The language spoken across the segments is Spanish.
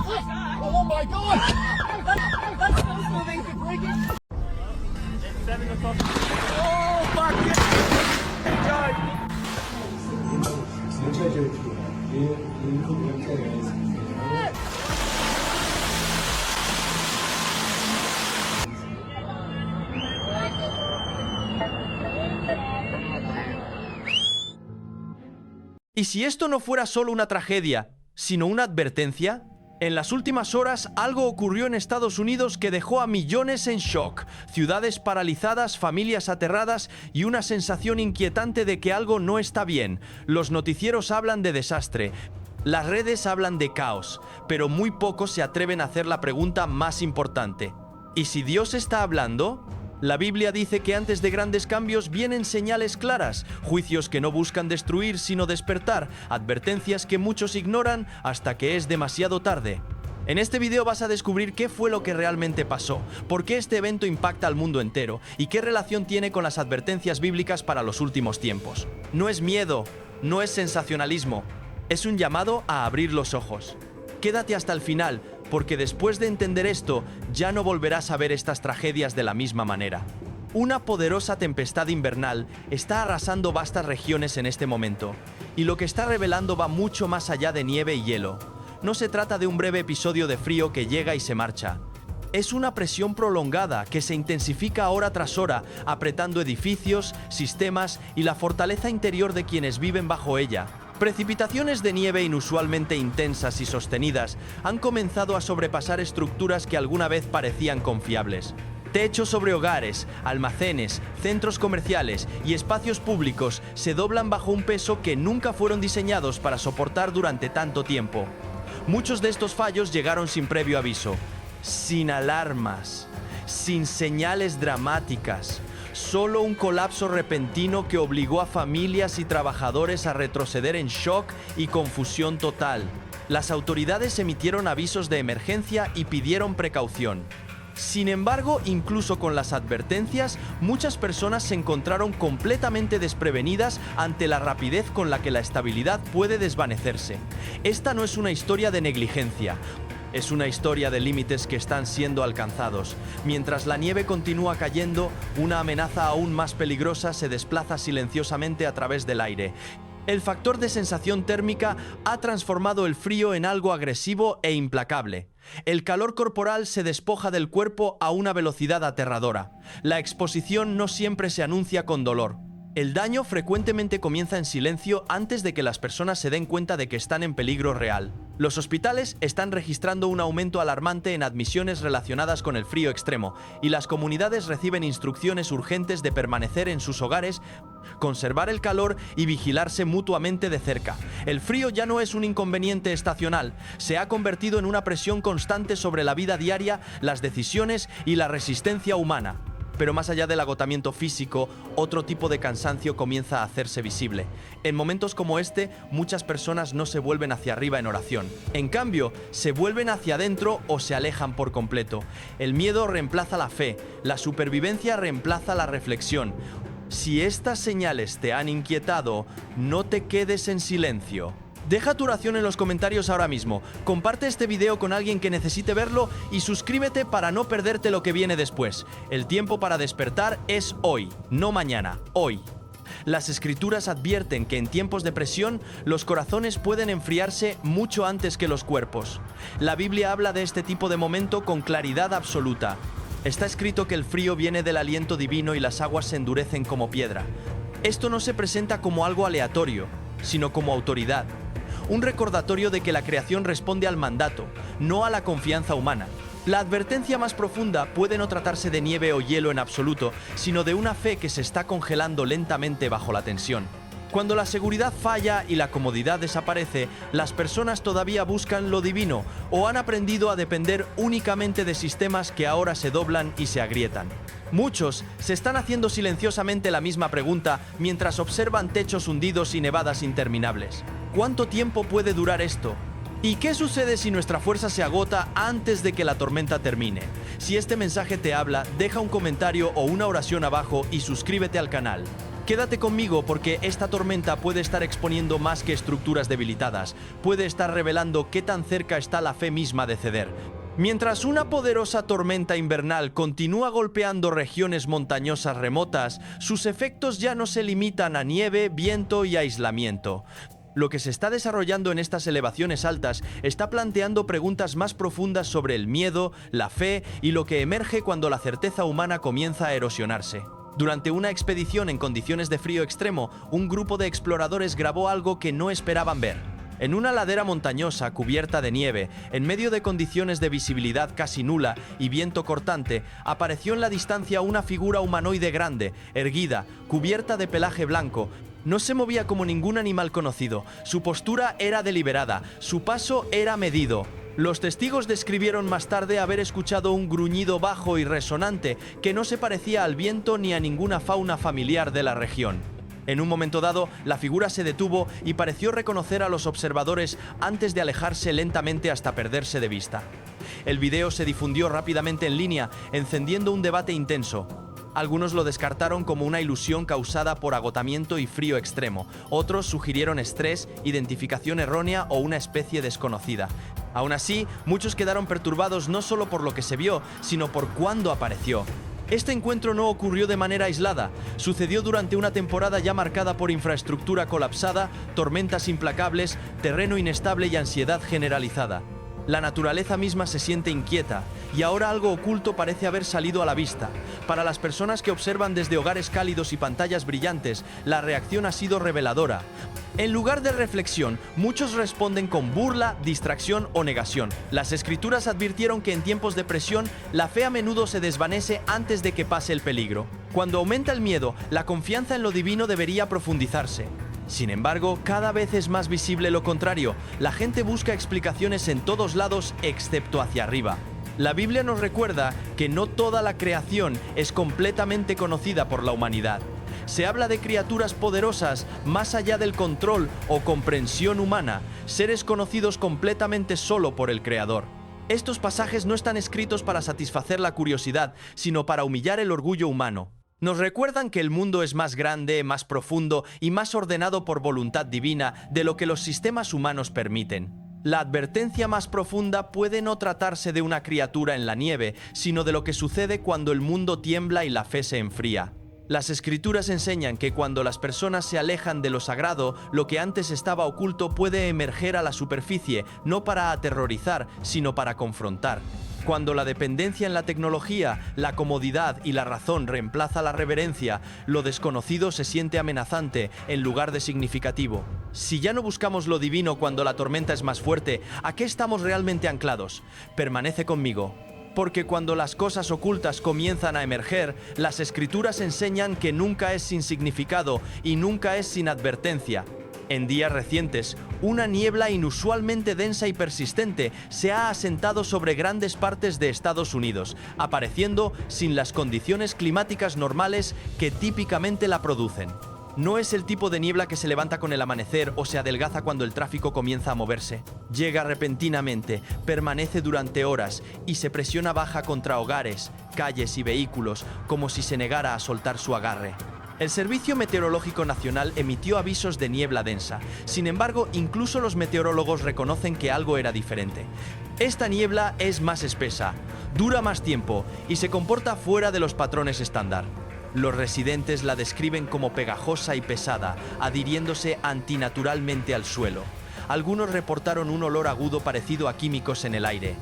Oh my God! That's so moving to break it. It's 7 o'clock. Oh, fuck yeah! ¿Y si esto no fuera solo una tragedia, sino una advertencia? En las últimas horas, algo ocurrió en Estados Unidos que dejó a millones en shock. Ciudades paralizadas, familias aterradas y una sensación inquietante de que algo no está bien. Los noticieros hablan de desastre. Las redes hablan de caos, pero muy pocos se atreven a hacer la pregunta más importante. ¿Y si Dios está hablando? La Biblia dice que antes de grandes cambios vienen señales claras, juicios que no buscan destruir sino despertar, advertencias que muchos ignoran hasta que es demasiado tarde. En este video vas a descubrir qué fue lo que realmente pasó, por qué este evento impacta al mundo entero y qué relación tiene con las advertencias bíblicas para los últimos tiempos. No es miedo, no es sensacionalismo, es un llamado a abrir los ojos. Quédate hasta el final, porque después de entender esto, ya no volverás a ver estas tragedias de la misma manera. Una poderosa tempestad invernal está arrasando vastas regiones en este momento, y lo que está revelando va mucho más allá de nieve y hielo. No se trata de un breve episodio de frío que llega y se marcha. Es una presión prolongada que se intensifica hora tras hora, apretando edificios, sistemas y la fortaleza interior de quienes viven bajo ella. Precipitaciones de nieve inusualmente intensas y sostenidas han comenzado a sobrepasar estructuras que alguna vez parecían confiables. Techos sobre hogares, almacenes, centros comerciales y espacios públicos se doblan bajo un peso que nunca fueron diseñados para soportar durante tanto tiempo. Muchos de estos fallos llegaron sin previo aviso, sin alarmas, sin señales dramáticas. Solo un colapso repentino que obligó a familias y trabajadores a retroceder en shock y confusión total. Las autoridades emitieron avisos de emergencia y pidieron precaución. Sin embargo, incluso con las advertencias, muchas personas se encontraron completamente desprevenidas ante la rapidez con la que la estabilidad puede desvanecerse. Esta no es una historia de negligencia. Es una historia de límites que están siendo alcanzados. Mientras la nieve continúa cayendo, una amenaza aún más peligrosa se desplaza silenciosamente a través del aire. El factor de sensación térmica ha transformado el frío en algo agresivo e implacable. El calor corporal se despoja del cuerpo a una velocidad aterradora. La exposición no siempre se anuncia con dolor. El daño frecuentemente comienza en silencio antes de que las personas se den cuenta de que están en peligro real. Los hospitales están registrando un aumento alarmante en admisiones relacionadas con el frío extremo, y las comunidades reciben instrucciones urgentes de permanecer en sus hogares, conservar el calor y vigilarse mutuamente de cerca. El frío ya no es un inconveniente estacional, se ha convertido en una presión constante sobre la vida diaria, las decisiones y la resistencia humana. Pero más allá del agotamiento físico, otro tipo de cansancio comienza a hacerse visible. En momentos como este, muchas personas no se vuelven hacia arriba en oración. En cambio, se vuelven hacia adentro o se alejan por completo. El miedo reemplaza la fe, la supervivencia reemplaza la reflexión. Si estas señales te han inquietado, no te quedes en silencio. Deja tu oración en los comentarios ahora mismo, comparte este video con alguien que necesite verlo y suscríbete para no perderte lo que viene después. El tiempo para despertar es hoy, no mañana, hoy. Las escrituras advierten que en tiempos de presión, los corazones pueden enfriarse mucho antes que los cuerpos. La Biblia habla de este tipo de momento con claridad absoluta. Está escrito que el frío viene del aliento divino y las aguas se endurecen como piedra. Esto no se presenta como algo aleatorio, sino como autoridad. Un recordatorio de que la creación responde al mandato, no a la confianza humana. La advertencia más profunda puede no tratarse de nieve o hielo en absoluto, sino de una fe que se está congelando lentamente bajo la tensión. Cuando la seguridad falla y la comodidad desaparece, las personas todavía buscan lo divino o han aprendido a depender únicamente de sistemas que ahora se doblan y se agrietan. Muchos se están haciendo silenciosamente la misma pregunta mientras observan techos hundidos y nevadas interminables. ¿Cuánto tiempo puede durar esto? ¿Y qué sucede si nuestra fuerza se agota antes de que la tormenta termine? Si este mensaje te habla, deja un comentario o una oración abajo y suscríbete al canal. Quédate conmigo porque esta tormenta puede estar exponiendo más que estructuras debilitadas, puede estar revelando qué tan cerca está la fe misma de ceder. Mientras una poderosa tormenta invernal continúa golpeando regiones montañosas remotas, sus efectos ya no se limitan a nieve, viento y aislamiento. Lo que se está desarrollando en estas elevaciones altas está planteando preguntas más profundas sobre el miedo, la fe y lo que emerge cuando la certeza humana comienza a erosionarse. Durante una expedición en condiciones de frío extremo, un grupo de exploradores grabó algo que no esperaban ver. En una ladera montañosa cubierta de nieve, en medio de condiciones de visibilidad casi nula y viento cortante, apareció en la distancia una figura humanoide grande, erguida, cubierta de pelaje blanco. No se movía como ningún animal conocido, su postura era deliberada, su paso era medido. Los testigos describieron más tarde haber escuchado un gruñido bajo y resonante que no se parecía al viento ni a ninguna fauna familiar de la región. En un momento dado, la figura se detuvo y pareció reconocer a los observadores antes de alejarse lentamente hasta perderse de vista. El video se difundió rápidamente en línea, encendiendo un debate intenso. Algunos lo descartaron como una ilusión causada por agotamiento y frío extremo. Otros sugirieron estrés, identificación errónea o una especie desconocida. Aún así, muchos quedaron perturbados no solo por lo que se vio, sino por cuándo apareció. Este encuentro no ocurrió de manera aislada, sucedió durante una temporada ya marcada por infraestructura colapsada, tormentas implacables, terreno inestable y ansiedad generalizada. La naturaleza misma se siente inquieta, y ahora algo oculto parece haber salido a la vista. Para las personas que observan desde hogares cálidos y pantallas brillantes, la reacción ha sido reveladora. En lugar de reflexión, muchos responden con burla, distracción o negación. Las escrituras advirtieron que en tiempos de presión, la fe a menudo se desvanece antes de que pase el peligro. Cuando aumenta el miedo, la confianza en lo divino debería profundizarse. Sin embargo, cada vez es más visible lo contrario. La gente busca explicaciones en todos lados excepto hacia arriba. La Biblia nos recuerda que no toda la creación es completamente conocida por la humanidad. Se habla de criaturas poderosas más allá del control o comprensión humana, seres conocidos completamente solo por el Creador. Estos pasajes no están escritos para satisfacer la curiosidad, sino para humillar el orgullo humano. Nos recuerdan que el mundo es más grande, más profundo y más ordenado por voluntad divina de lo que los sistemas humanos permiten. La advertencia más profunda puede no tratarse de una criatura en la nieve, sino de lo que sucede cuando el mundo tiembla y la fe se enfría. Las escrituras enseñan que cuando las personas se alejan de lo sagrado, lo que antes estaba oculto puede emerger a la superficie, no para aterrorizar, sino para confrontar. Cuando la dependencia en la tecnología, la comodidad y la razón reemplaza la reverencia, lo desconocido se siente amenazante en lugar de significativo. Si ya no buscamos lo divino cuando la tormenta es más fuerte, ¿a qué estamos realmente anclados? Permanece conmigo. Porque cuando las cosas ocultas comienzan a emerger, las escrituras enseñan que nunca es sin significado y nunca es sin advertencia. En días recientes, una niebla inusualmente densa y persistente se ha asentado sobre grandes partes de Estados Unidos, apareciendo sin las condiciones climáticas normales que típicamente la producen. No es el tipo de niebla que se levanta con el amanecer o se adelgaza cuando el tráfico comienza a moverse. Llega repentinamente, permanece durante horas y se presiona baja contra hogares, calles y vehículos, como si se negara a soltar su agarre. El Servicio Meteorológico Nacional emitió avisos de niebla densa. Sin embargo, incluso los meteorólogos reconocen que algo era diferente. Esta niebla es más espesa, dura más tiempo y se comporta fuera de los patrones estándar. Los residentes la describen como pegajosa y pesada, adhiriéndose antinaturalmente al suelo. Algunos reportaron un olor agudo parecido a químicos en el aire.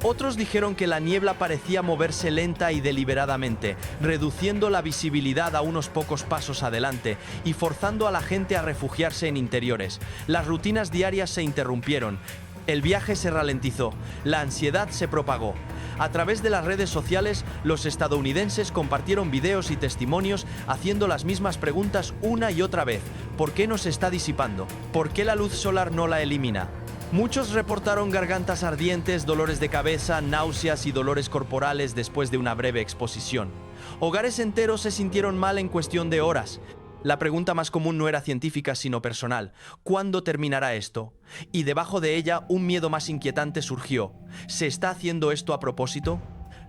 Otros dijeron que la niebla parecía moverse lenta y deliberadamente, reduciendo la visibilidad a unos pocos pasos adelante y forzando a la gente a refugiarse en interiores. Las rutinas diarias se interrumpieron. El viaje se ralentizó, la ansiedad se propagó. A través de las redes sociales, los estadounidenses compartieron videos y testimonios haciendo las mismas preguntas una y otra vez. ¿Por qué no se está disipando? ¿Por qué la luz solar no la elimina? Muchos reportaron gargantas ardientes, dolores de cabeza, náuseas y dolores corporales después de una breve exposición. Hogares enteros se sintieron mal en cuestión de horas. La pregunta más común no era científica, sino personal. ¿Cuándo terminará esto? Y debajo de ella, un miedo más inquietante surgió. ¿Se está haciendo esto a propósito?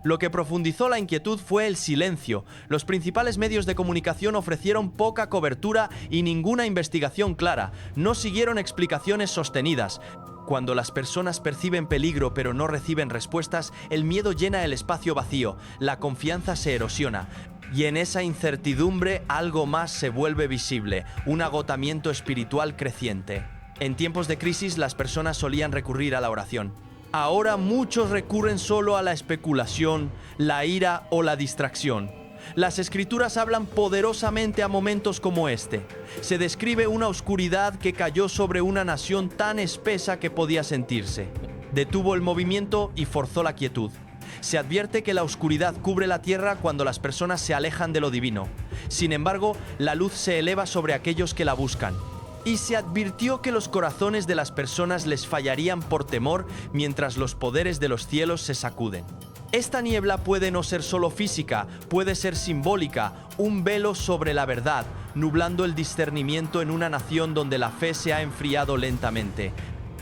Lo que profundizó la inquietud fue el silencio. Los principales medios de comunicación ofrecieron poca cobertura y ninguna investigación clara. No siguieron explicaciones sostenidas. Cuando las personas perciben peligro pero no reciben respuestas, el miedo llena el espacio vacío, la confianza se erosiona. Y en esa incertidumbre algo más se vuelve visible, un agotamiento espiritual creciente. En tiempos de crisis las personas solían recurrir a la oración. Ahora muchos recurren solo a la especulación, la ira o la distracción. Las escrituras hablan poderosamente a momentos como este. Se describe una oscuridad que cayó sobre una nación tan espesa que podía sentirse. Detuvo el movimiento y forzó la quietud. Se advierte que la oscuridad cubre la tierra cuando las personas se alejan de lo divino. Sin embargo, la luz se eleva sobre aquellos que la buscan. Y se advirtió que los corazones de las personas les fallarían por temor mientras los poderes de los cielos se sacuden. Esta niebla puede no ser solo física, puede ser simbólica, un velo sobre la verdad, nublando el discernimiento en una nación donde la fe se ha enfriado lentamente.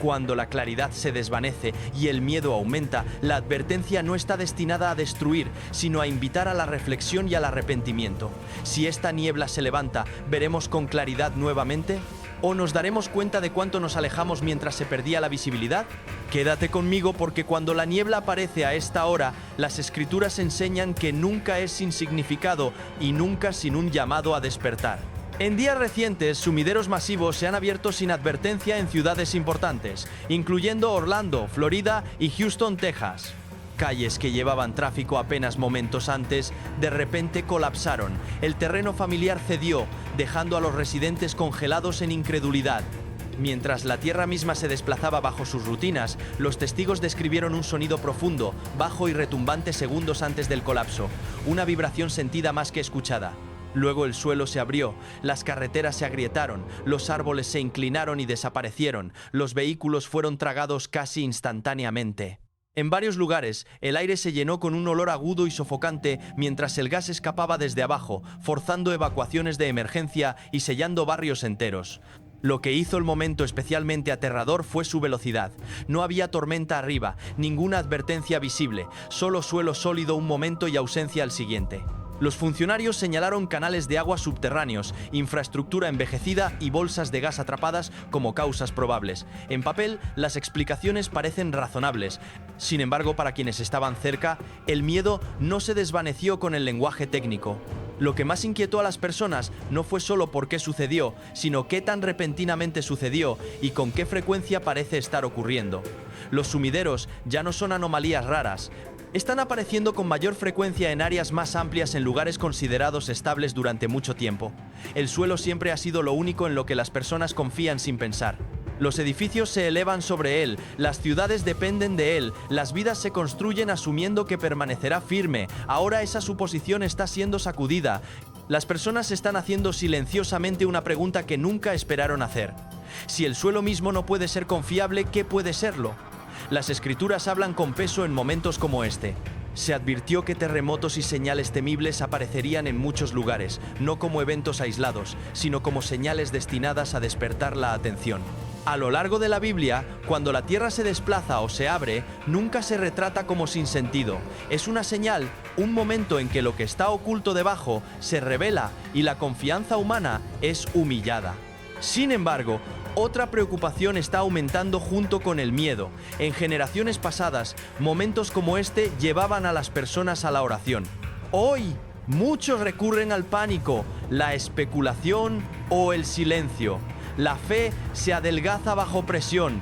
Cuando la claridad se desvanece y el miedo aumenta, la advertencia no está destinada a destruir, sino a invitar a la reflexión y al arrepentimiento. Si esta niebla se levanta, ¿veremos con claridad nuevamente? ¿O nos daremos cuenta de cuánto nos alejamos mientras se perdía la visibilidad? Quédate conmigo porque cuando la niebla aparece a esta hora, las escrituras enseñan que nunca es sin significado y nunca sin un llamado a despertar. En días recientes, sumideros masivos se han abierto sin advertencia en ciudades importantes, incluyendo Orlando, Florida y Houston, Texas. Calles que llevaban tráfico apenas momentos antes, de repente colapsaron. El terreno familiar cedió, dejando a los residentes congelados en incredulidad. Mientras la tierra misma se desplazaba bajo sus rutinas, los testigos describieron un sonido profundo, bajo y retumbante segundos antes del colapso, una vibración sentida más que escuchada. Luego el suelo se abrió, las carreteras se agrietaron, los árboles se inclinaron y desaparecieron, los vehículos fueron tragados casi instantáneamente. En varios lugares, el aire se llenó con un olor agudo y sofocante mientras el gas escapaba desde abajo, forzando evacuaciones de emergencia y sellando barrios enteros. Lo que hizo el momento especialmente aterrador fue su velocidad. No había tormenta arriba, ninguna advertencia visible, solo suelo sólido un momento y ausencia al siguiente. Los funcionarios señalaron canales de agua subterráneos, infraestructura envejecida y bolsas de gas atrapadas como causas probables. En papel, las explicaciones parecen razonables. Sin embargo, para quienes estaban cerca, el miedo no se desvaneció con el lenguaje técnico. Lo que más inquietó a las personas no fue solo por qué sucedió, sino qué tan repentinamente sucedió y con qué frecuencia parece estar ocurriendo. Los sumideros ya no son anomalías raras. Están apareciendo con mayor frecuencia en áreas más amplias en lugares considerados estables durante mucho tiempo. El suelo siempre ha sido lo único en lo que las personas confían sin pensar. Los edificios se elevan sobre él, las ciudades dependen de él, las vidas se construyen asumiendo que permanecerá firme. Ahora esa suposición está siendo sacudida. Las personas están haciendo silenciosamente una pregunta que nunca esperaron hacer. Si el suelo mismo no puede ser confiable, ¿qué puede serlo? Las escrituras hablan con peso en momentos como este. Se advirtió que terremotos y señales temibles aparecerían en muchos lugares, no como eventos aislados, sino como señales destinadas a despertar la atención. A lo largo de la Biblia, cuando la tierra se desplaza o se abre, nunca se retrata como sin sentido. Es una señal, un momento en que lo que está oculto debajo se revela y la confianza humana es humillada. Sin embargo, otra preocupación está aumentando junto con el miedo. En generaciones pasadas, momentos como este llevaban a las personas a la oración. Hoy, muchos recurren al pánico, la especulación o el silencio. La fe se adelgaza bajo presión.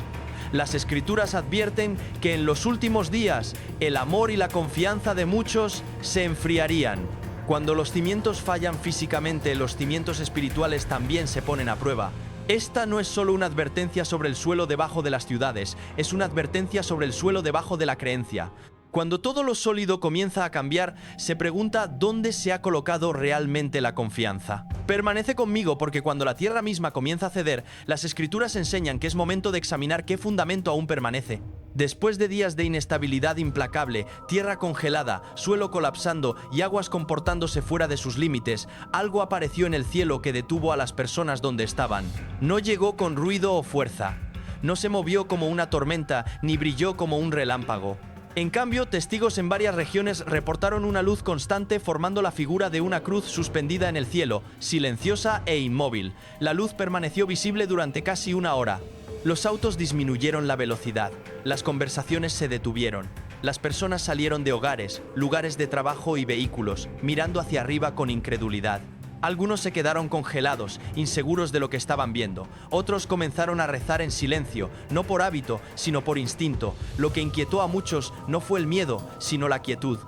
Las escrituras advierten que en los últimos días, el amor y la confianza de muchos se enfriarían. Cuando los cimientos fallan físicamente, los cimientos espirituales también se ponen a prueba. Esta no es solo una advertencia sobre el suelo debajo de las ciudades, es una advertencia sobre el suelo debajo de la creencia. Cuando todo lo sólido comienza a cambiar, se pregunta dónde se ha colocado realmente la confianza. Permanece conmigo porque cuando la tierra misma comienza a ceder, las escrituras enseñan que es momento de examinar qué fundamento aún permanece. Después de días de inestabilidad implacable, tierra congelada, suelo colapsando y aguas comportándose fuera de sus límites, algo apareció en el cielo que detuvo a las personas donde estaban. No llegó con ruido o fuerza. No se movió como una tormenta, ni brilló como un relámpago. En cambio, testigos en varias regiones reportaron una luz constante formando la figura de una cruz suspendida en el cielo, silenciosa e inmóvil. La luz permaneció visible durante casi una hora. Los autos disminuyeron la velocidad, las conversaciones se detuvieron. Las personas salieron de hogares, lugares de trabajo y vehículos, mirando hacia arriba con incredulidad. Algunos se quedaron congelados, inseguros de lo que estaban viendo. Otros comenzaron a rezar en silencio, no por hábito, sino por instinto. Lo que inquietó a muchos no fue el miedo, sino la quietud.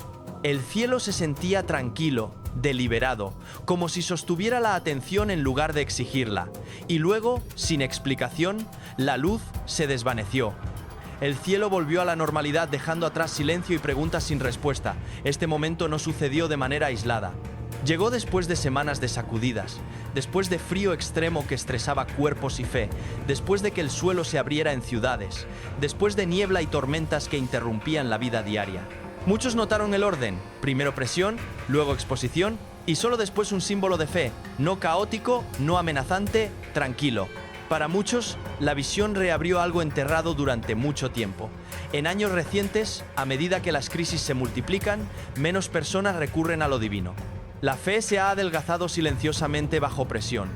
El cielo se sentía tranquilo, deliberado, como si sostuviera la atención en lugar de exigirla. Y luego, sin explicación, la luz se desvaneció. El cielo volvió a la normalidad dejando atrás silencio y preguntas sin respuesta. Este momento no sucedió de manera aislada. Llegó después de semanas de sacudidas, después de frío extremo que estresaba cuerpos y fe, después de que el suelo se abriera en ciudades, después de niebla y tormentas que interrumpían la vida diaria. Muchos notaron el orden, primero presión, luego exposición y solo después un símbolo de fe, no caótico, no amenazante, tranquilo. Para muchos, la visión reabrió algo enterrado durante mucho tiempo. En años recientes, a medida que las crisis se multiplican, menos personas recurren a lo divino. La fe se ha adelgazado silenciosamente bajo presión.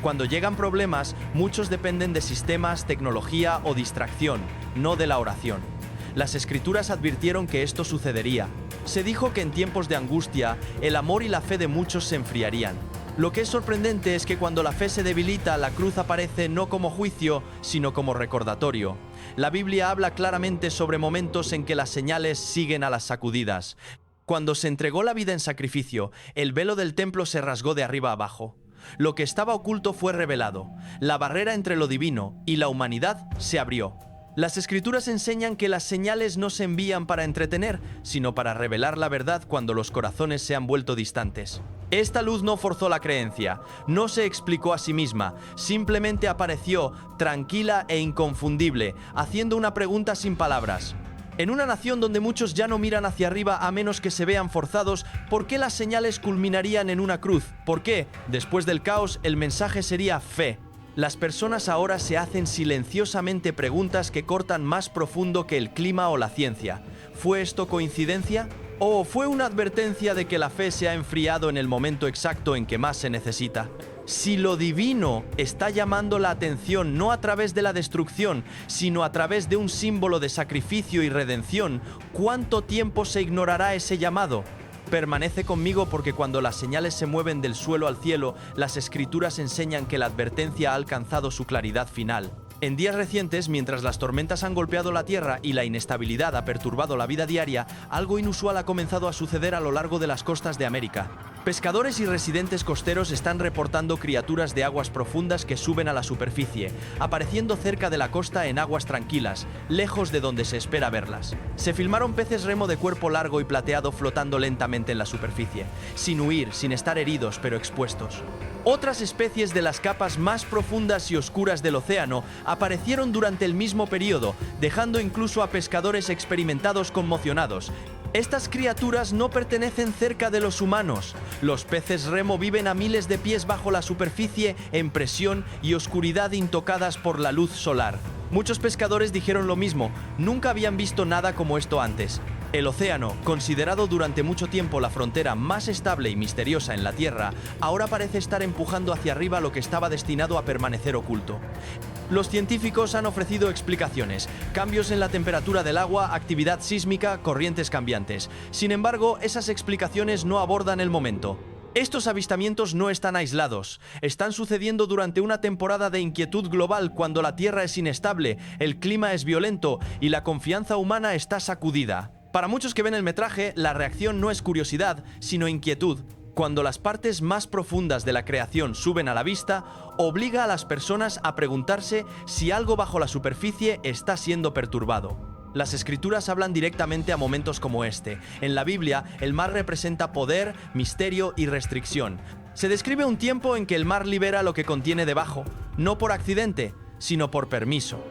Cuando llegan problemas, muchos dependen de sistemas, tecnología o distracción, no de la oración. Las Escrituras advirtieron que esto sucedería. Se dijo que en tiempos de angustia, el amor y la fe de muchos se enfriarían. Lo que es sorprendente es que cuando la fe se debilita, la cruz aparece no como juicio, sino como recordatorio. La Biblia habla claramente sobre momentos en que las señales siguen a las sacudidas. Cuando se entregó la vida en sacrificio, el velo del templo se rasgó de arriba abajo. Lo que estaba oculto fue revelado. La barrera entre lo divino y la humanidad se abrió. Las Escrituras enseñan que las señales no se envían para entretener, sino para revelar la verdad cuando los corazones se han vuelto distantes. Esta luz no forzó la creencia, no se explicó a sí misma, simplemente apareció, tranquila e inconfundible, haciendo una pregunta sin palabras. En una nación donde muchos ya no miran hacia arriba a menos que se vean forzados, ¿por qué las señales culminarían en una cruz? ¿Por qué, después del caos, el mensaje sería fe? Las personas ahora se hacen silenciosamente preguntas que cortan más profundo que el clima o la ciencia. ¿Fue esto coincidencia? ¿O fue una advertencia de que la fe se ha enfriado en el momento exacto en que más se necesita? Si lo divino está llamando la atención no a través de la destrucción, sino a través de un símbolo de sacrificio y redención, ¿cuánto tiempo se ignorará ese llamado? Permanece conmigo porque cuando las señales se mueven del suelo al cielo, las Escrituras enseñan que la advertencia ha alcanzado su claridad final. En días recientes, mientras las tormentas han golpeado la tierra y la inestabilidad ha perturbado la vida diaria, algo inusual ha comenzado a suceder a lo largo de las costas de América. Pescadores y residentes costeros están reportando criaturas de aguas profundas que suben a la superficie, apareciendo cerca de la costa en aguas tranquilas, lejos de donde se espera verlas. Se filmaron peces remo de cuerpo largo y plateado flotando lentamente en la superficie, sin huir, sin estar heridos, pero expuestos. Otras especies de las capas más profundas y oscuras del océano aparecieron durante el mismo periodo, dejando incluso a pescadores experimentados conmocionados. Estas criaturas no pertenecen cerca de los humanos. Los peces remo viven a miles de pies bajo la superficie en presión y oscuridad intocadas por la luz solar. Muchos pescadores dijeron lo mismo, nunca habían visto nada como esto antes. El océano, considerado durante mucho tiempo la frontera más estable y misteriosa en la Tierra, ahora parece estar empujando hacia arriba lo que estaba destinado a permanecer oculto. Los científicos han ofrecido explicaciones, cambios en la temperatura del agua, actividad sísmica, corrientes cambiantes. Sin embargo, esas explicaciones no abordan el momento. Estos avistamientos no están aislados, están sucediendo durante una temporada de inquietud global cuando la Tierra es inestable, el clima es violento y la confianza humana está sacudida. Para muchos que ven el metraje, la reacción no es curiosidad, sino inquietud. Cuando las partes más profundas de la creación suben a la vista, obliga a las personas a preguntarse si algo bajo la superficie está siendo perturbado. Las Escrituras hablan directamente a momentos como este. En la Biblia, el mar representa poder, misterio y restricción. Se describe un tiempo en que el mar libera lo que contiene debajo, no por accidente, sino por permiso.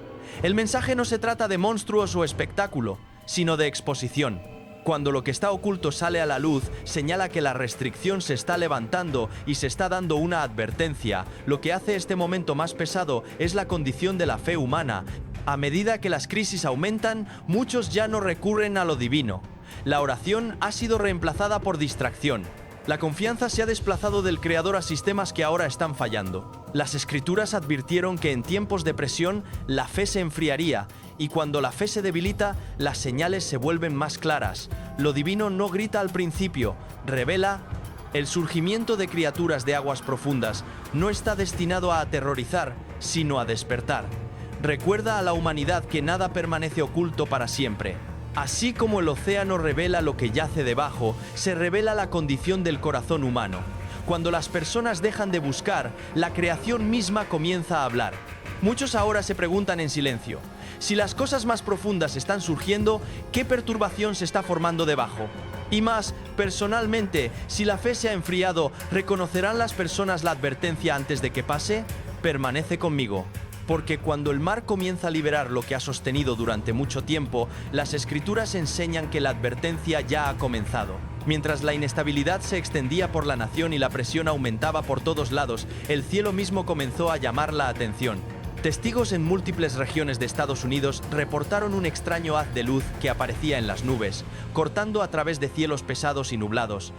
El mensaje no se trata de monstruos o espectáculo, sino de exposición. Cuando lo que está oculto sale a la luz, señala que la restricción se está levantando y se está dando una advertencia. Lo que hace este momento más pesado es la condición de la fe humana. A medida que las crisis aumentan, muchos ya no recurren a lo divino. La oración ha sido reemplazada por distracción. La confianza se ha desplazado del Creador a sistemas que ahora están fallando. Las Escrituras advirtieron que en tiempos de presión la fe se enfriaría, y cuando la fe se debilita, las señales se vuelven más claras. Lo divino no grita al principio, revela. El surgimiento de criaturas de aguas profundas no está destinado a aterrorizar, sino a despertar. Recuerda a la humanidad que nada permanece oculto para siempre. Así como el océano revela lo que yace debajo, se revela la condición del corazón humano. Cuando las personas dejan de buscar, la creación misma comienza a hablar. Muchos ahora se preguntan en silencio, si las cosas más profundas están surgiendo, ¿qué perturbación se está formando debajo? Y más, personalmente, si la fe se ha enfriado, ¿reconocerán las personas la advertencia antes de que pase? Permanece conmigo. Porque cuando el mar comienza a liberar lo que ha sostenido durante mucho tiempo, las Escrituras enseñan que la advertencia ya ha comenzado. Mientras la inestabilidad se extendía por la nación y la presión aumentaba por todos lados, el cielo mismo comenzó a llamar la atención. Testigos en múltiples regiones de Estados Unidos reportaron un extraño haz de luz que aparecía en las nubes, cortando a través de cielos pesados y nublados.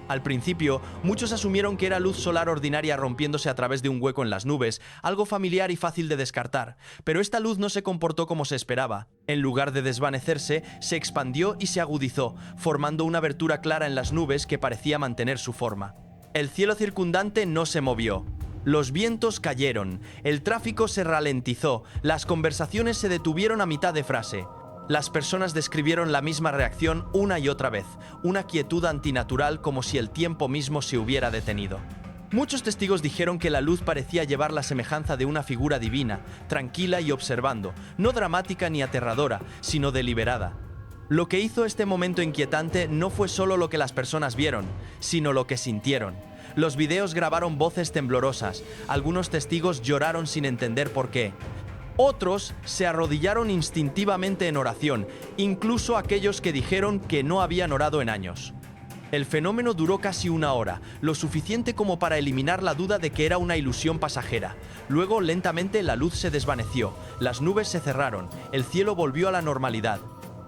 Al principio, muchos asumieron que era luz solar ordinaria rompiéndose a través de un hueco en las nubes, algo familiar y fácil de descartar. Pero esta luz no se comportó como se esperaba. En lugar de desvanecerse, se expandió y se agudizó, formando una abertura clara en las nubes que parecía mantener su forma. El cielo circundante no se movió. Los vientos cayeron, el tráfico se ralentizó, las conversaciones se detuvieron a mitad de frase. Las personas describieron la misma reacción una y otra vez, una quietud antinatural como si el tiempo mismo se hubiera detenido. Muchos testigos dijeron que la luz parecía llevar la semejanza de una figura divina, tranquila y observando, no dramática ni aterradora, sino deliberada. Lo que hizo este momento inquietante no fue solo lo que las personas vieron, sino lo que sintieron. Los videos grabaron voces temblorosas, algunos testigos lloraron sin entender por qué. Otros se arrodillaron instintivamente en oración, incluso aquellos que dijeron que no habían orado en años. El fenómeno duró casi una hora, lo suficiente como para eliminar la duda de que era una ilusión pasajera. Luego, lentamente, la luz se desvaneció, las nubes se cerraron, el cielo volvió a la normalidad.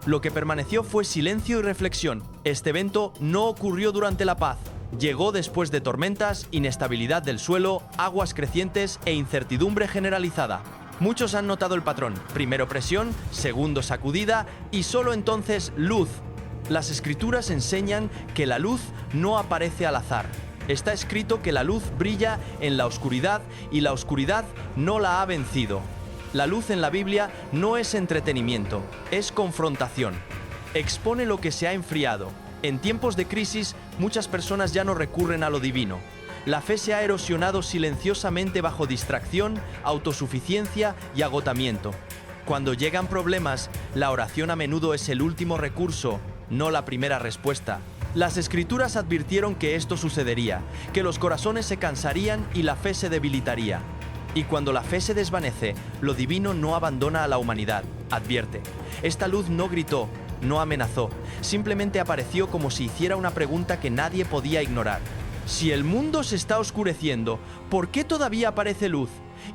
Lo que permaneció fue silencio y reflexión. Este evento no ocurrió durante la paz. Llegó después de tormentas, inestabilidad del suelo, aguas crecientes e incertidumbre generalizada. Muchos han notado el patrón, primero presión, segundo sacudida y solo entonces luz. Las Escrituras enseñan que la luz no aparece al azar. Está escrito que la luz brilla en la oscuridad y la oscuridad no la ha vencido. La luz en la Biblia no es entretenimiento, es confrontación. Expone lo que se ha enfriado. En tiempos de crisis, muchas personas ya no recurren a lo divino. La fe se ha erosionado silenciosamente bajo distracción, autosuficiencia y agotamiento. Cuando llegan problemas, la oración a menudo es el último recurso, no la primera respuesta. Las Escrituras advirtieron que esto sucedería, que los corazones se cansarían y la fe se debilitaría. Y cuando la fe se desvanece, lo divino no abandona a la humanidad, advierte. Esta luz no gritó, no amenazó, simplemente apareció como si hiciera una pregunta que nadie podía ignorar. Si el mundo se está oscureciendo, ¿por qué todavía aparece luz?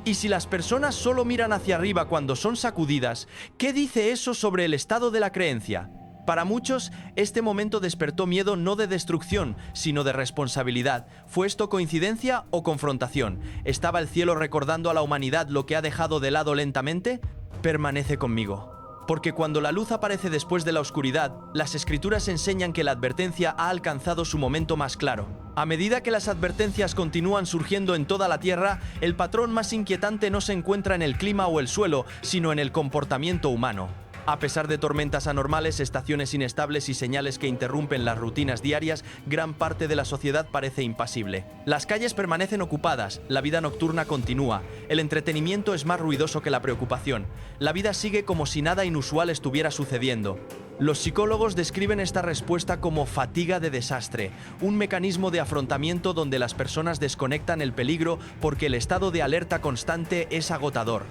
Y si las personas solo miran hacia arriba cuando son sacudidas, ¿qué dice eso sobre el estado de la creencia? Para muchos, este momento despertó miedo no de destrucción, sino de responsabilidad. ¿Fue esto coincidencia o confrontación? ¿Estaba el cielo recordando a la humanidad lo que ha dejado de lado lentamente? Permanece conmigo. Porque cuando la luz aparece después de la oscuridad, las Escrituras enseñan que la advertencia ha alcanzado su momento más claro. A medida que las advertencias continúan surgiendo en toda la Tierra, el patrón más inquietante no se encuentra en el clima o el suelo, sino en el comportamiento humano. A pesar de tormentas anormales, estaciones inestables y señales que interrumpen las rutinas diarias, gran parte de la sociedad parece impasible. Las calles permanecen ocupadas, la vida nocturna continúa, el entretenimiento es más ruidoso que la preocupación. La vida sigue como si nada inusual estuviera sucediendo. Los psicólogos describen esta respuesta como fatiga de desastre, un mecanismo de afrontamiento donde las personas desconectan el peligro porque el estado de alerta constante es agotador.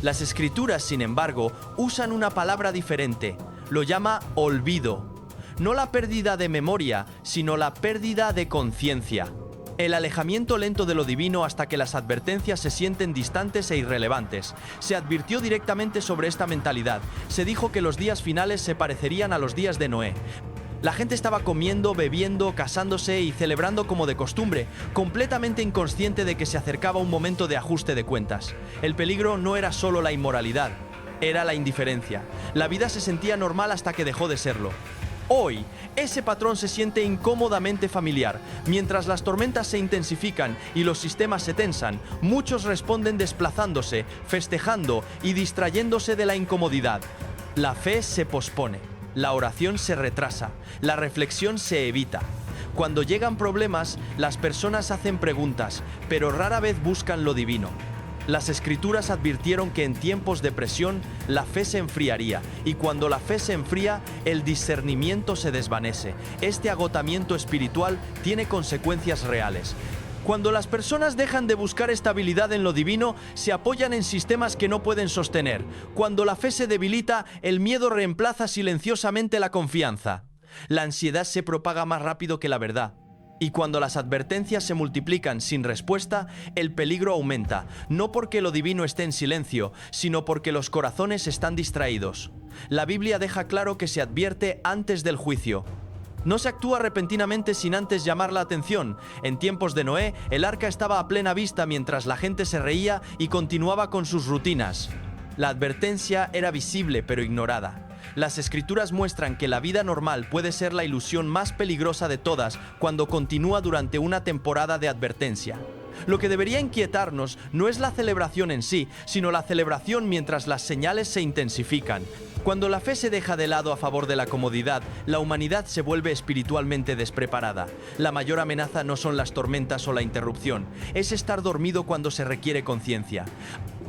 Las Escrituras, sin embargo, usan una palabra diferente. Lo llama olvido. No la pérdida de memoria, sino la pérdida de conciencia. El alejamiento lento de lo divino hasta que las advertencias se sienten distantes e irrelevantes. Se advirtió directamente sobre esta mentalidad. Se dijo que los días finales se parecerían a los días de Noé. La gente estaba comiendo, bebiendo, casándose y celebrando como de costumbre, completamente inconsciente de que se acercaba un momento de ajuste de cuentas. El peligro no era solo la inmoralidad, era la indiferencia. La vida se sentía normal hasta que dejó de serlo. Hoy, ese patrón se siente incómodamente familiar. Mientras las tormentas se intensifican y los sistemas se tensan, muchos responden desplazándose, festejando y distrayéndose de la incomodidad. La fe se pospone, la oración se retrasa, la reflexión se evita. Cuando llegan problemas, las personas hacen preguntas, pero rara vez buscan lo divino. Las Escrituras advirtieron que en tiempos de presión la fe se enfriaría, y cuando la fe se enfría, el discernimiento se desvanece. Este agotamiento espiritual tiene consecuencias reales. Cuando las personas dejan de buscar estabilidad en lo divino, se apoyan en sistemas que no pueden sostener. Cuando la fe se debilita, el miedo reemplaza silenciosamente la confianza. La ansiedad se propaga más rápido que la verdad. Y cuando las advertencias se multiplican sin respuesta, el peligro aumenta, no porque lo divino esté en silencio, sino porque los corazones están distraídos. La Biblia deja claro que se advierte antes del juicio. No se actúa repentinamente sin antes llamar la atención. En tiempos de Noé, el arca estaba a plena vista mientras la gente se reía y continuaba con sus rutinas. La advertencia era visible pero ignorada. Las Escrituras muestran que la vida normal puede ser la ilusión más peligrosa de todas cuando continúa durante una temporada de advertencia. Lo que debería inquietarnos no es la celebración en sí, sino la celebración mientras las señales se intensifican. Cuando la fe se deja de lado a favor de la comodidad, la humanidad se vuelve espiritualmente despreparada. La mayor amenaza no son las tormentas o la interrupción, es estar dormido cuando se requiere conciencia.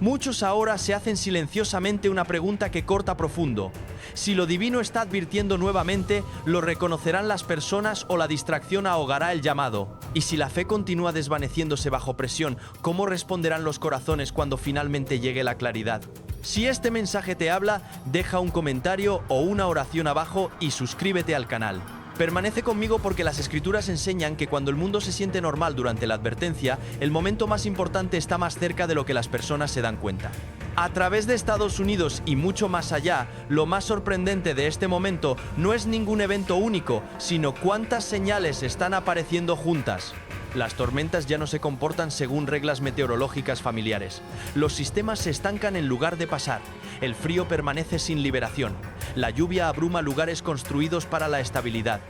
Muchos ahora se hacen silenciosamente una pregunta que corta profundo. Si lo divino está advirtiendo nuevamente, ¿lo reconocerán las personas o la distracción ahogará el llamado? Y si la fe continúa desvaneciéndose bajo presión, ¿cómo responderán los corazones cuando finalmente llegue la claridad? Si este mensaje te habla, deja un comentario o una oración abajo y suscríbete al canal. Permanece conmigo porque las Escrituras enseñan que cuando el mundo se siente normal durante la advertencia, el momento más importante está más cerca de lo que las personas se dan cuenta. A través de Estados Unidos y mucho más allá, lo más sorprendente de este momento no es ningún evento único, sino cuántas señales están apareciendo juntas. Las tormentas ya no se comportan según reglas meteorológicas familiares. Los sistemas se estancan en lugar de pasar. El frío permanece sin liberación. La lluvia abruma lugares construidos para la estabilidad.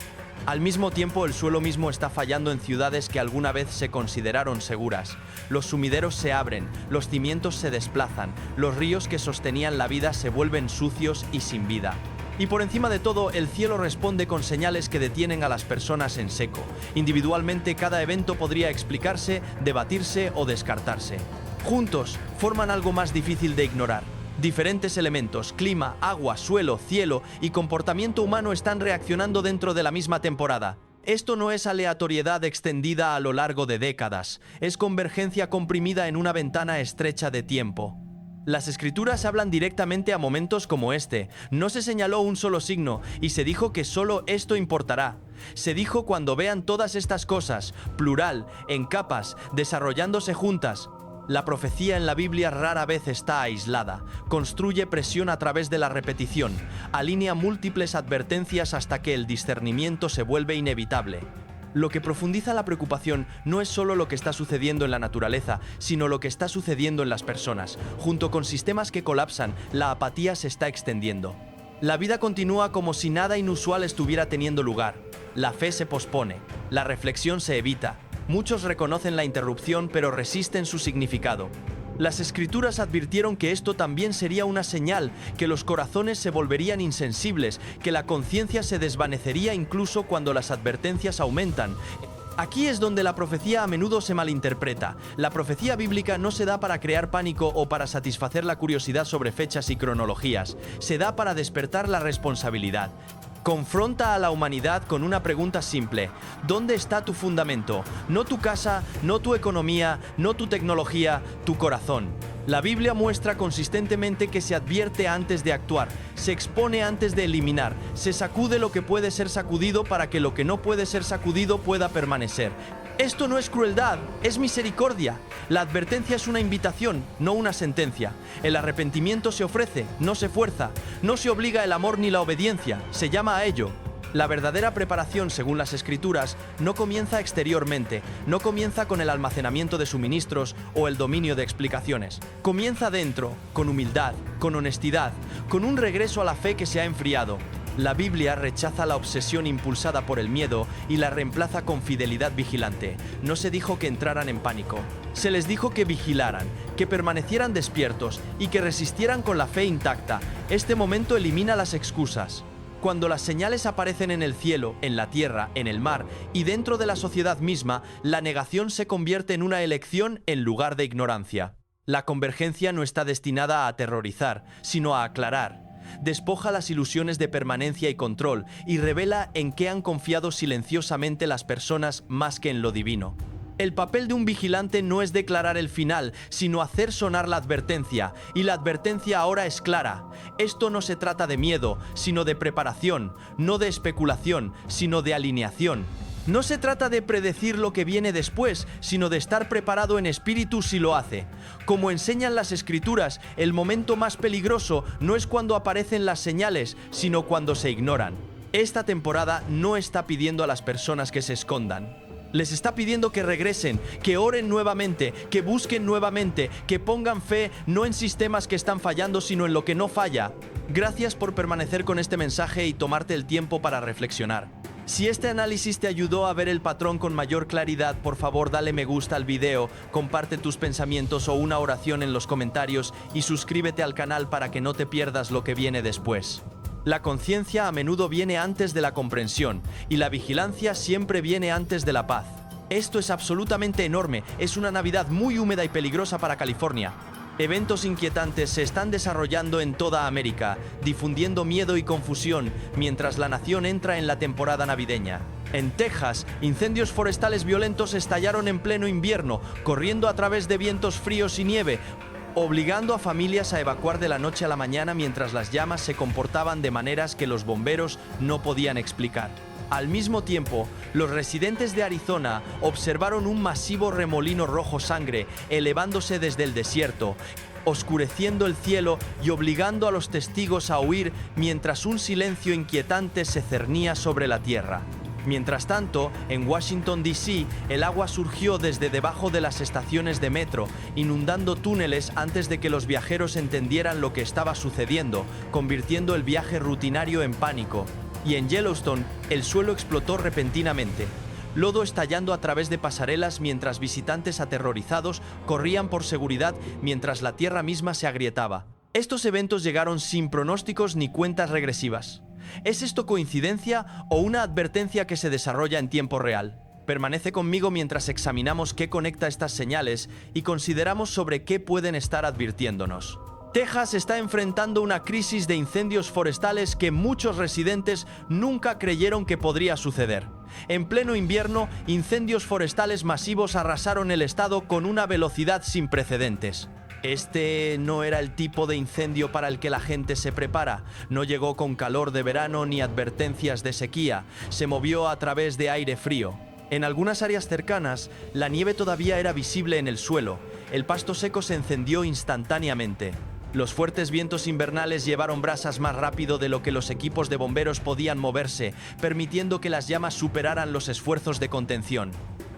Al mismo tiempo, el suelo mismo está fallando en ciudades que alguna vez se consideraron seguras. Los sumideros se abren, los cimientos se desplazan, los ríos que sostenían la vida se vuelven sucios y sin vida. Y por encima de todo, el cielo responde con señales que detienen a las personas en seco. Individualmente, cada evento podría explicarse, debatirse o descartarse. Juntos, forman algo más difícil de ignorar. Diferentes elementos, clima, agua, suelo, cielo y comportamiento humano están reaccionando dentro de la misma temporada. Esto no es aleatoriedad extendida a lo largo de décadas, es convergencia comprimida en una ventana estrecha de tiempo. Las Escrituras hablan directamente a momentos como este. No se señaló un solo signo y se dijo que solo esto importará. Se dijo cuando vean todas estas cosas, plural, en capas, desarrollándose juntas. La profecía en la Biblia rara vez está aislada, construye presión a través de la repetición, alinea múltiples advertencias hasta que el discernimiento se vuelve inevitable. Lo que profundiza la preocupación no es solo lo que está sucediendo en la naturaleza, sino lo que está sucediendo en las personas. Junto con sistemas que colapsan, la apatía se está extendiendo. La vida continúa como si nada inusual estuviera teniendo lugar. La fe se pospone, la reflexión se evita. Muchos reconocen la interrupción, pero resisten su significado. Las Escrituras advirtieron que esto también sería una señal, que los corazones se volverían insensibles, que la conciencia se desvanecería incluso cuando las advertencias aumentan. Aquí es donde la profecía a menudo se malinterpreta. La profecía bíblica no se da para crear pánico o para satisfacer la curiosidad sobre fechas y cronologías. Se da para despertar la responsabilidad. Confronta a la humanidad con una pregunta simple: ¿dónde está tu fundamento? No tu casa, no tu economía, no tu tecnología, tu corazón. La Biblia muestra consistentemente que se advierte antes de actuar, se expone antes de eliminar, se sacude lo que puede ser sacudido para que lo que no puede ser sacudido pueda permanecer. Esto no es crueldad, es misericordia. La advertencia es una invitación, no una sentencia. El arrepentimiento se ofrece, no se fuerza. No se obliga el amor ni la obediencia, se llama a ello. La verdadera preparación, según las Escrituras, no comienza exteriormente, no comienza con el almacenamiento de suministros o el dominio de explicaciones. Comienza dentro, con humildad, con honestidad, con un regreso a la fe que se ha enfriado. La Biblia rechaza la obsesión impulsada por el miedo y la reemplaza con fidelidad vigilante. No se dijo que entraran en pánico. Se les dijo que vigilaran, que permanecieran despiertos y que resistieran con la fe intacta. Este momento elimina las excusas. Cuando las señales aparecen en el cielo, en la tierra, en el mar y dentro de la sociedad misma, la negación se convierte en una elección en lugar de ignorancia. La convergencia no está destinada a aterrorizar, sino a aclarar. Despoja las ilusiones de permanencia y control y revela en qué han confiado silenciosamente las personas más que en lo divino. El papel de un vigilante no es declarar el final, sino hacer sonar la advertencia, y la advertencia ahora es clara. Esto no se trata de miedo, sino de preparación, no de especulación, sino de alineación. No se trata de predecir lo que viene después, sino de estar preparado en espíritu si lo hace. Como enseñan las Escrituras, el momento más peligroso no es cuando aparecen las señales, sino cuando se ignoran. Esta temporada no está pidiendo a las personas que se escondan. Les está pidiendo que regresen, que oren nuevamente, que busquen nuevamente, que pongan fe no en sistemas que están fallando, sino en lo que no falla. Gracias por permanecer con este mensaje y tomarte el tiempo para reflexionar. Si este análisis te ayudó a ver el patrón con mayor claridad, por favor dale me gusta al video, comparte tus pensamientos o una oración en los comentarios y suscríbete al canal para que no te pierdas lo que viene después. La conciencia a menudo viene antes de la comprensión y la vigilancia siempre viene antes de la paz. Esto es absolutamente enorme, es una Navidad muy húmeda y peligrosa para California. Eventos inquietantes se están desarrollando en toda América, difundiendo miedo y confusión mientras la nación entra en la temporada navideña. En Texas, incendios forestales violentos estallaron en pleno invierno, corriendo a través de vientos fríos y nieve, obligando a familias a evacuar de la noche a la mañana mientras las llamas se comportaban de maneras que los bomberos no podían explicar. Al mismo tiempo, los residentes de Arizona observaron un masivo remolino rojo sangre elevándose desde el desierto, oscureciendo el cielo y obligando a los testigos a huir mientras un silencio inquietante se cernía sobre la tierra. Mientras tanto, en Washington, D.C., el agua surgió desde debajo de las estaciones de metro, inundando túneles antes de que los viajeros entendieran lo que estaba sucediendo, convirtiendo el viaje rutinario en pánico. Y en Yellowstone, el suelo explotó repentinamente, lodo estallando a través de pasarelas mientras visitantes aterrorizados corrían por seguridad mientras la tierra misma se agrietaba. Estos eventos llegaron sin pronósticos ni cuentas regresivas. ¿Es esto coincidencia o una advertencia que se desarrolla en tiempo real? Permanece conmigo mientras examinamos qué conecta estas señales y consideramos sobre qué pueden estar advirtiéndonos. Texas está enfrentando una crisis de incendios forestales que muchos residentes nunca creyeron que podría suceder. En pleno invierno, incendios forestales masivos arrasaron el estado con una velocidad sin precedentes. Este no era el tipo de incendio para el que la gente se prepara. No llegó con calor de verano ni advertencias de sequía. Se movió a través de aire frío. En algunas áreas cercanas, la nieve todavía era visible en el suelo. El pasto seco se encendió instantáneamente. Los fuertes vientos invernales llevaron brasas más rápido de lo que los equipos de bomberos podían moverse, permitiendo que las llamas superaran los esfuerzos de contención.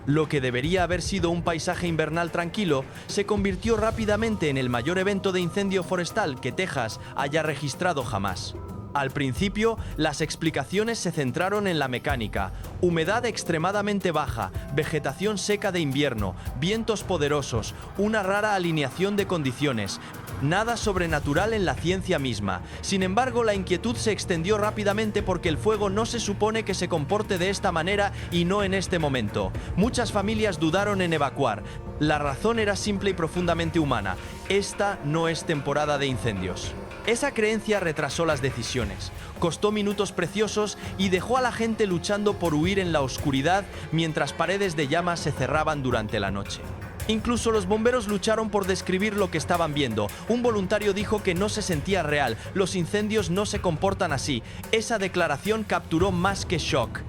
Lo que debería haber sido un paisaje invernal tranquilo, se convirtió rápidamente en el mayor evento de incendio forestal que Texas haya registrado jamás. Al principio, las explicaciones se centraron en la mecánica: humedad extremadamente baja, vegetación seca de invierno, vientos poderosos, una rara alineación de condiciones. Nada sobrenatural en la ciencia misma. Sin embargo, la inquietud se extendió rápidamente porque el fuego no se supone que se comporte de esta manera y no en este momento. Muchas familias dudaron en evacuar. La razón era simple y profundamente humana: esta no es temporada de incendios. Esa creencia retrasó las decisiones, costó minutos preciosos y dejó a la gente luchando por huir en la oscuridad mientras paredes de llamas se cerraban durante la noche. Incluso los bomberos lucharon por describir lo que estaban viendo. Un voluntario dijo que no se sentía real. Los incendios no se comportan así. Esa declaración capturó más que shock.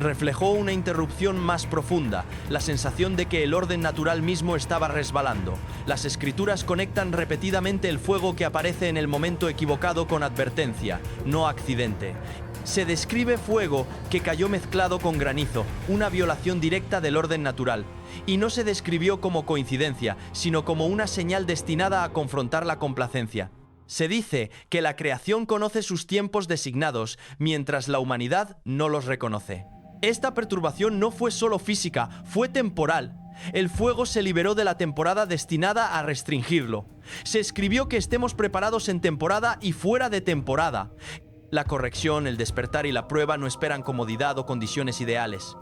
Reflejó una interrupción más profunda, la sensación de que el orden natural mismo estaba resbalando. Las escrituras conectan repetidamente el fuego que aparece en el momento equivocado con advertencia, no accidente. Se describe fuego que cayó mezclado con granizo, una violación directa del orden natural. Y no se describió como coincidencia, sino como una señal destinada a confrontar la complacencia. Se dice que la creación conoce sus tiempos designados, mientras la humanidad no los reconoce. Esta perturbación no fue solo física, fue temporal. El fuego se liberó de la temporada destinada a restringirlo. Se escribió que estemos preparados en temporada y fuera de temporada. La corrección, el despertar y la prueba no esperan comodidad o condiciones ideales.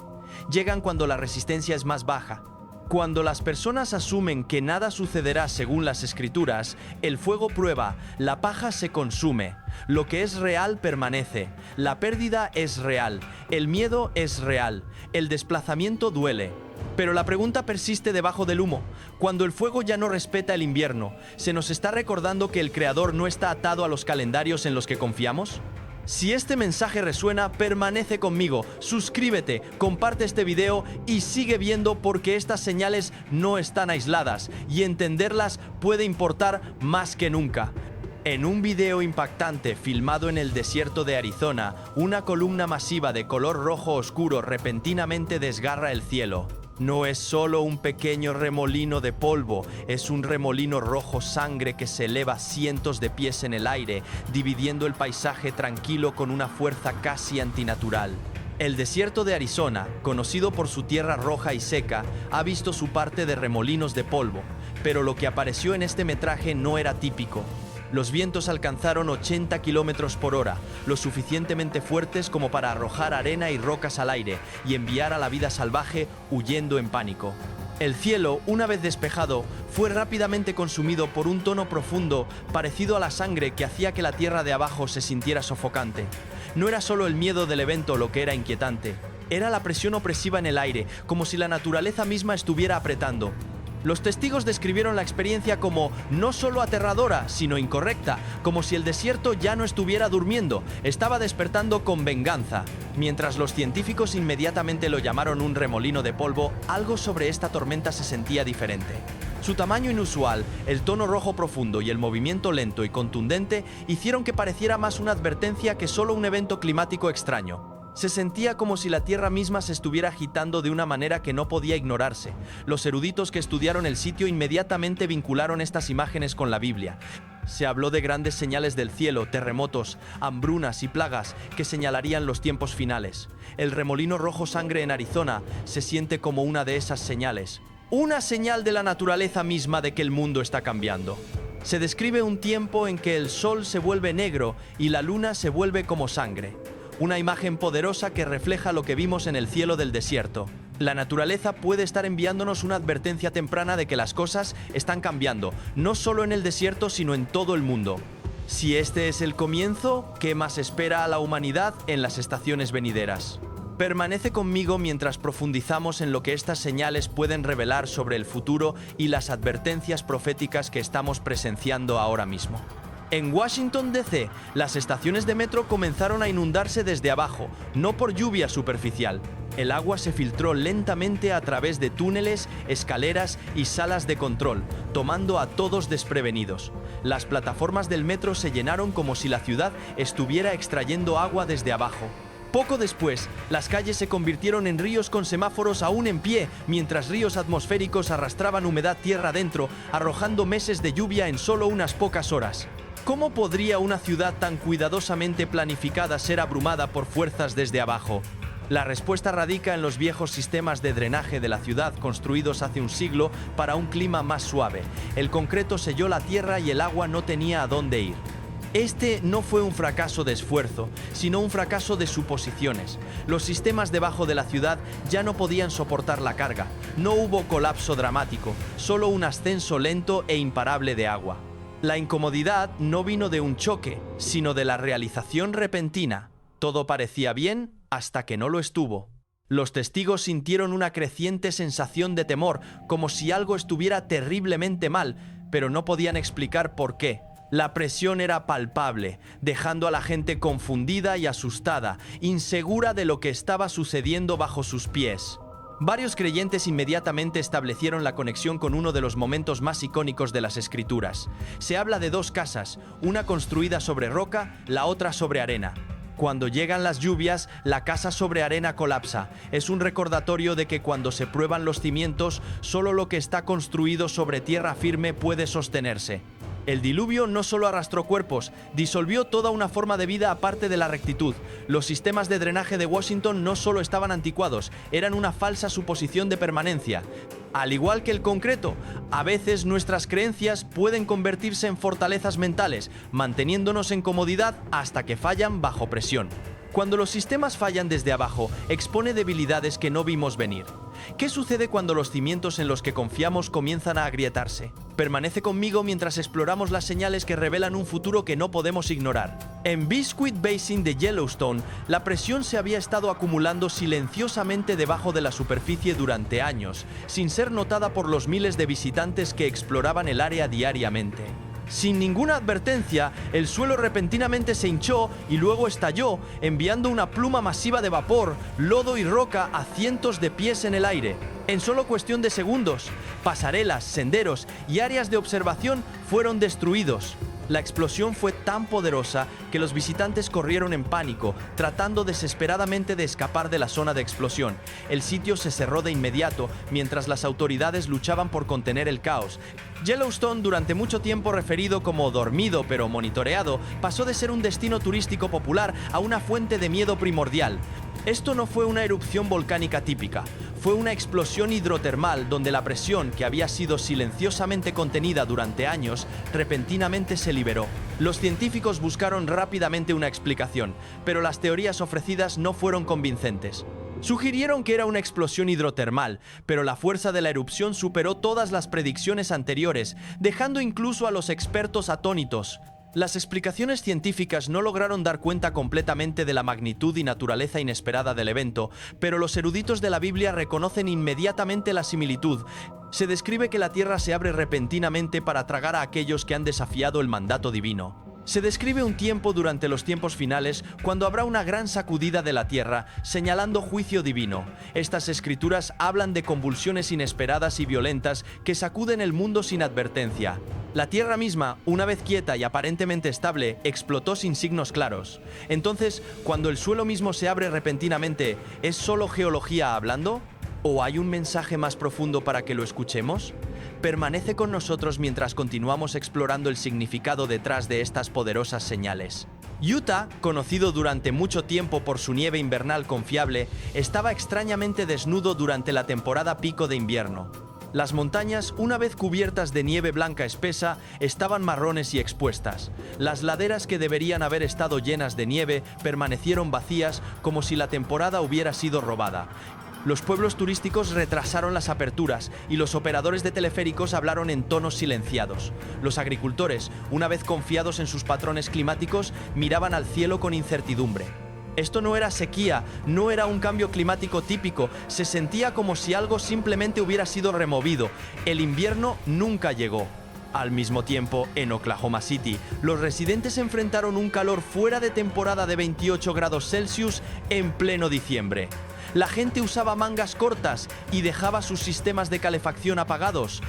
Llegan cuando la resistencia es más baja. Cuando las personas asumen que nada sucederá según las escrituras, el fuego prueba, la paja se consume, lo que es real permanece, la pérdida es real, el miedo es real, el desplazamiento duele. Pero la pregunta persiste debajo del humo. Cuando el fuego ya no respeta el invierno, ¿se nos está recordando que el Creador no está atado a los calendarios en los que confiamos? Si este mensaje resuena, permanece conmigo, suscríbete, comparte este video y sigue viendo porque estas señales no están aisladas y entenderlas puede importar más que nunca. En un video impactante filmado en el desierto de Arizona, una columna masiva de color rojo oscuro repentinamente desgarra el cielo. No es solo un pequeño remolino de polvo, es un remolino rojo sangre que se eleva cientos de pies en el aire, dividiendo el paisaje tranquilo con una fuerza casi antinatural. El desierto de Arizona, conocido por su tierra roja y seca, ha visto su parte de remolinos de polvo, pero lo que apareció en este metraje no era típico. Los vientos alcanzaron 80 kilómetros por hora, lo suficientemente fuertes como para arrojar arena y rocas al aire y enviar a la vida salvaje huyendo en pánico. El cielo, una vez despejado, fue rápidamente consumido por un tono profundo parecido a la sangre que hacía que la tierra de abajo se sintiera sofocante. No era solo el miedo del evento lo que era inquietante, era la presión opresiva en el aire, como si la naturaleza misma estuviera apretando. Los testigos describieron la experiencia como no solo aterradora, sino incorrecta, como si el desierto ya no estuviera durmiendo, estaba despertando con venganza. Mientras los científicos inmediatamente lo llamaron un remolino de polvo, algo sobre esta tormenta se sentía diferente. Su tamaño inusual, el tono rojo profundo y el movimiento lento y contundente hicieron que pareciera más una advertencia que solo un evento climático extraño. Se sentía como si la Tierra misma se estuviera agitando de una manera que no podía ignorarse. Los eruditos que estudiaron el sitio inmediatamente vincularon estas imágenes con la Biblia. Se habló de grandes señales del cielo, terremotos, hambrunas y plagas que señalarían los tiempos finales. El remolino rojo sangre en Arizona se siente como una de esas señales. Una señal de la naturaleza misma de que el mundo está cambiando. Se describe un tiempo en que el sol se vuelve negro y la luna se vuelve como sangre. Una imagen poderosa que refleja lo que vimos en el cielo del desierto. La naturaleza puede estar enviándonos una advertencia temprana de que las cosas están cambiando, no solo en el desierto, sino en todo el mundo. Si este es el comienzo, ¿qué más espera a la humanidad en las estaciones venideras? Permanece conmigo mientras profundizamos en lo que estas señales pueden revelar sobre el futuro y las advertencias proféticas que estamos presenciando ahora mismo. En Washington, D.C., las estaciones de metro comenzaron a inundarse desde abajo, no por lluvia superficial. El agua se filtró lentamente a través de túneles, escaleras y salas de control, tomando a todos desprevenidos. Las plataformas del metro se llenaron como si la ciudad estuviera extrayendo agua desde abajo. Poco después, las calles se convirtieron en ríos con semáforos aún en pie, mientras ríos atmosféricos arrastraban humedad tierra adentro, arrojando meses de lluvia en solo unas pocas horas. ¿Cómo podría una ciudad tan cuidadosamente planificada ser abrumada por fuerzas desde abajo? La respuesta radica en los viejos sistemas de drenaje de la ciudad construidos hace un siglo para un clima más suave. El concreto selló la tierra y el agua no tenía a dónde ir. Este no fue un fracaso de esfuerzo, sino un fracaso de suposiciones. Los sistemas debajo de la ciudad ya no podían soportar la carga. No hubo colapso dramático, solo un ascenso lento e imparable de agua. La incomodidad no vino de un choque, sino de la realización repentina. Todo parecía bien hasta que no lo estuvo. Los testigos sintieron una creciente sensación de temor, como si algo estuviera terriblemente mal, pero no podían explicar por qué. La presión era palpable, dejando a la gente confundida y asustada, insegura de lo que estaba sucediendo bajo sus pies. Varios creyentes inmediatamente establecieron la conexión con uno de los momentos más icónicos de las Escrituras. Se habla de dos casas, una construida sobre roca, la otra sobre arena. Cuando llegan las lluvias, la casa sobre arena colapsa. Es un recordatorio de que cuando se prueban los cimientos, solo lo que está construido sobre tierra firme puede sostenerse. El diluvio no solo arrastró cuerpos, disolvió toda una forma de vida aparte de la rectitud. Los sistemas de drenaje de Washington no solo estaban anticuados, eran una falsa suposición de permanencia. Al igual que el concreto, a veces nuestras creencias pueden convertirse en fortalezas mentales, manteniéndonos en comodidad hasta que fallan bajo presión. Cuando los sistemas fallan desde abajo, expone debilidades que no vimos venir. ¿Qué sucede cuando los cimientos en los que confiamos comienzan a agrietarse? Permanece conmigo mientras exploramos las señales que revelan un futuro que no podemos ignorar. En Biscuit Basin de Yellowstone, la presión se había estado acumulando silenciosamente debajo de la superficie durante años, sin ser notada por los miles de visitantes que exploraban el área diariamente. Sin ninguna advertencia, el suelo repentinamente se hinchó y luego estalló, enviando una pluma masiva de vapor, lodo y roca a cientos de pies en el aire. En solo cuestión de segundos, pasarelas, senderos y áreas de observación fueron destruidos. La explosión fue tan poderosa que los visitantes corrieron en pánico, tratando desesperadamente de escapar de la zona de explosión. El sitio se cerró de inmediato, mientras las autoridades luchaban por contener el caos. Yellowstone, durante mucho tiempo referido como dormido pero monitoreado, pasó de ser un destino turístico popular a una fuente de miedo primordial. Esto no fue una erupción volcánica típica, fue una explosión hidrotermal donde la presión, que había sido silenciosamente contenida durante años, repentinamente se liberó. Los científicos buscaron rápidamente una explicación, pero las teorías ofrecidas no fueron convincentes. Sugirieron que era una explosión hidrotermal, pero la fuerza de la erupción superó todas las predicciones anteriores, dejando incluso a los expertos atónitos. Las explicaciones científicas no lograron dar cuenta completamente de la magnitud y naturaleza inesperada del evento, pero los eruditos de la Biblia reconocen inmediatamente la similitud. Se describe que la tierra se abre repentinamente para tragar a aquellos que han desafiado el mandato divino. Se describe un tiempo durante los tiempos finales cuando habrá una gran sacudida de la tierra, señalando juicio divino. Estas escrituras hablan de convulsiones inesperadas y violentas que sacuden el mundo sin advertencia. La tierra misma, una vez quieta y aparentemente estable, explotó sin signos claros. Entonces, cuando el suelo mismo se abre repentinamente, ¿es solo geología hablando? ¿O hay un mensaje más profundo para que lo escuchemos? Permanece con nosotros mientras continuamos explorando el significado detrás de estas poderosas señales. Utah, conocido durante mucho tiempo por su nieve invernal confiable, estaba extrañamente desnudo durante la temporada pico de invierno. Las montañas, una vez cubiertas de nieve blanca espesa, estaban marrones y expuestas. Las laderas que deberían haber estado llenas de nieve permanecieron vacías, como si la temporada hubiera sido robada. Los pueblos turísticos retrasaron las aperturas y los operadores de teleféricos hablaron en tonos silenciados. Los agricultores, una vez confiados en sus patrones climáticos, miraban al cielo con incertidumbre. Esto no era sequía, no era un cambio climático típico, se sentía como si algo simplemente hubiera sido removido. El invierno nunca llegó. Al mismo tiempo, en Oklahoma City, los residentes enfrentaron un calor fuera de temporada de 28 grados Celsius en pleno diciembre. La gente usaba mangas cortas y dejaba sus sistemas de calefacción apagados.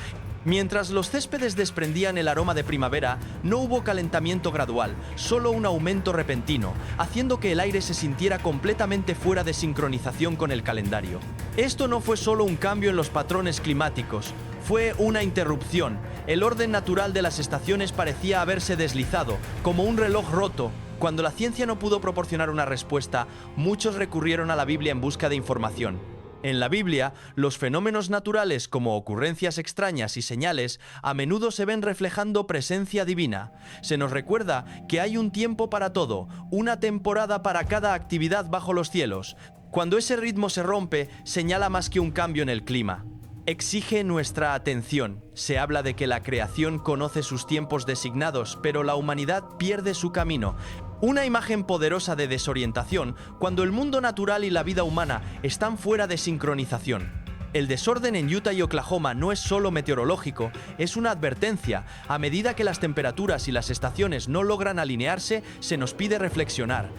Mientras los céspedes desprendían el aroma de primavera, no hubo calentamiento gradual, solo un aumento repentino, haciendo que el aire se sintiera completamente fuera de sincronización con el calendario. Esto no fue solo un cambio en los patrones climáticos, fue una interrupción. El orden natural de las estaciones parecía haberse deslizado, como un reloj roto. Cuando la ciencia no pudo proporcionar una respuesta, muchos recurrieron a la Biblia en busca de información. En la Biblia, los fenómenos naturales como ocurrencias extrañas y señales a menudo se ven reflejando presencia divina. Se nos recuerda que hay un tiempo para todo, una temporada para cada actividad bajo los cielos. Cuando ese ritmo se rompe, señala más que un cambio en el clima. Exige nuestra atención. Se habla de que la creación conoce sus tiempos designados, pero la humanidad pierde su camino. Una imagen poderosa de desorientación cuando el mundo natural y la vida humana están fuera de sincronización. El desorden en Utah y Oklahoma no es solo meteorológico, es una advertencia. A medida que las temperaturas y las estaciones no logran alinearse, se nos pide reflexionar.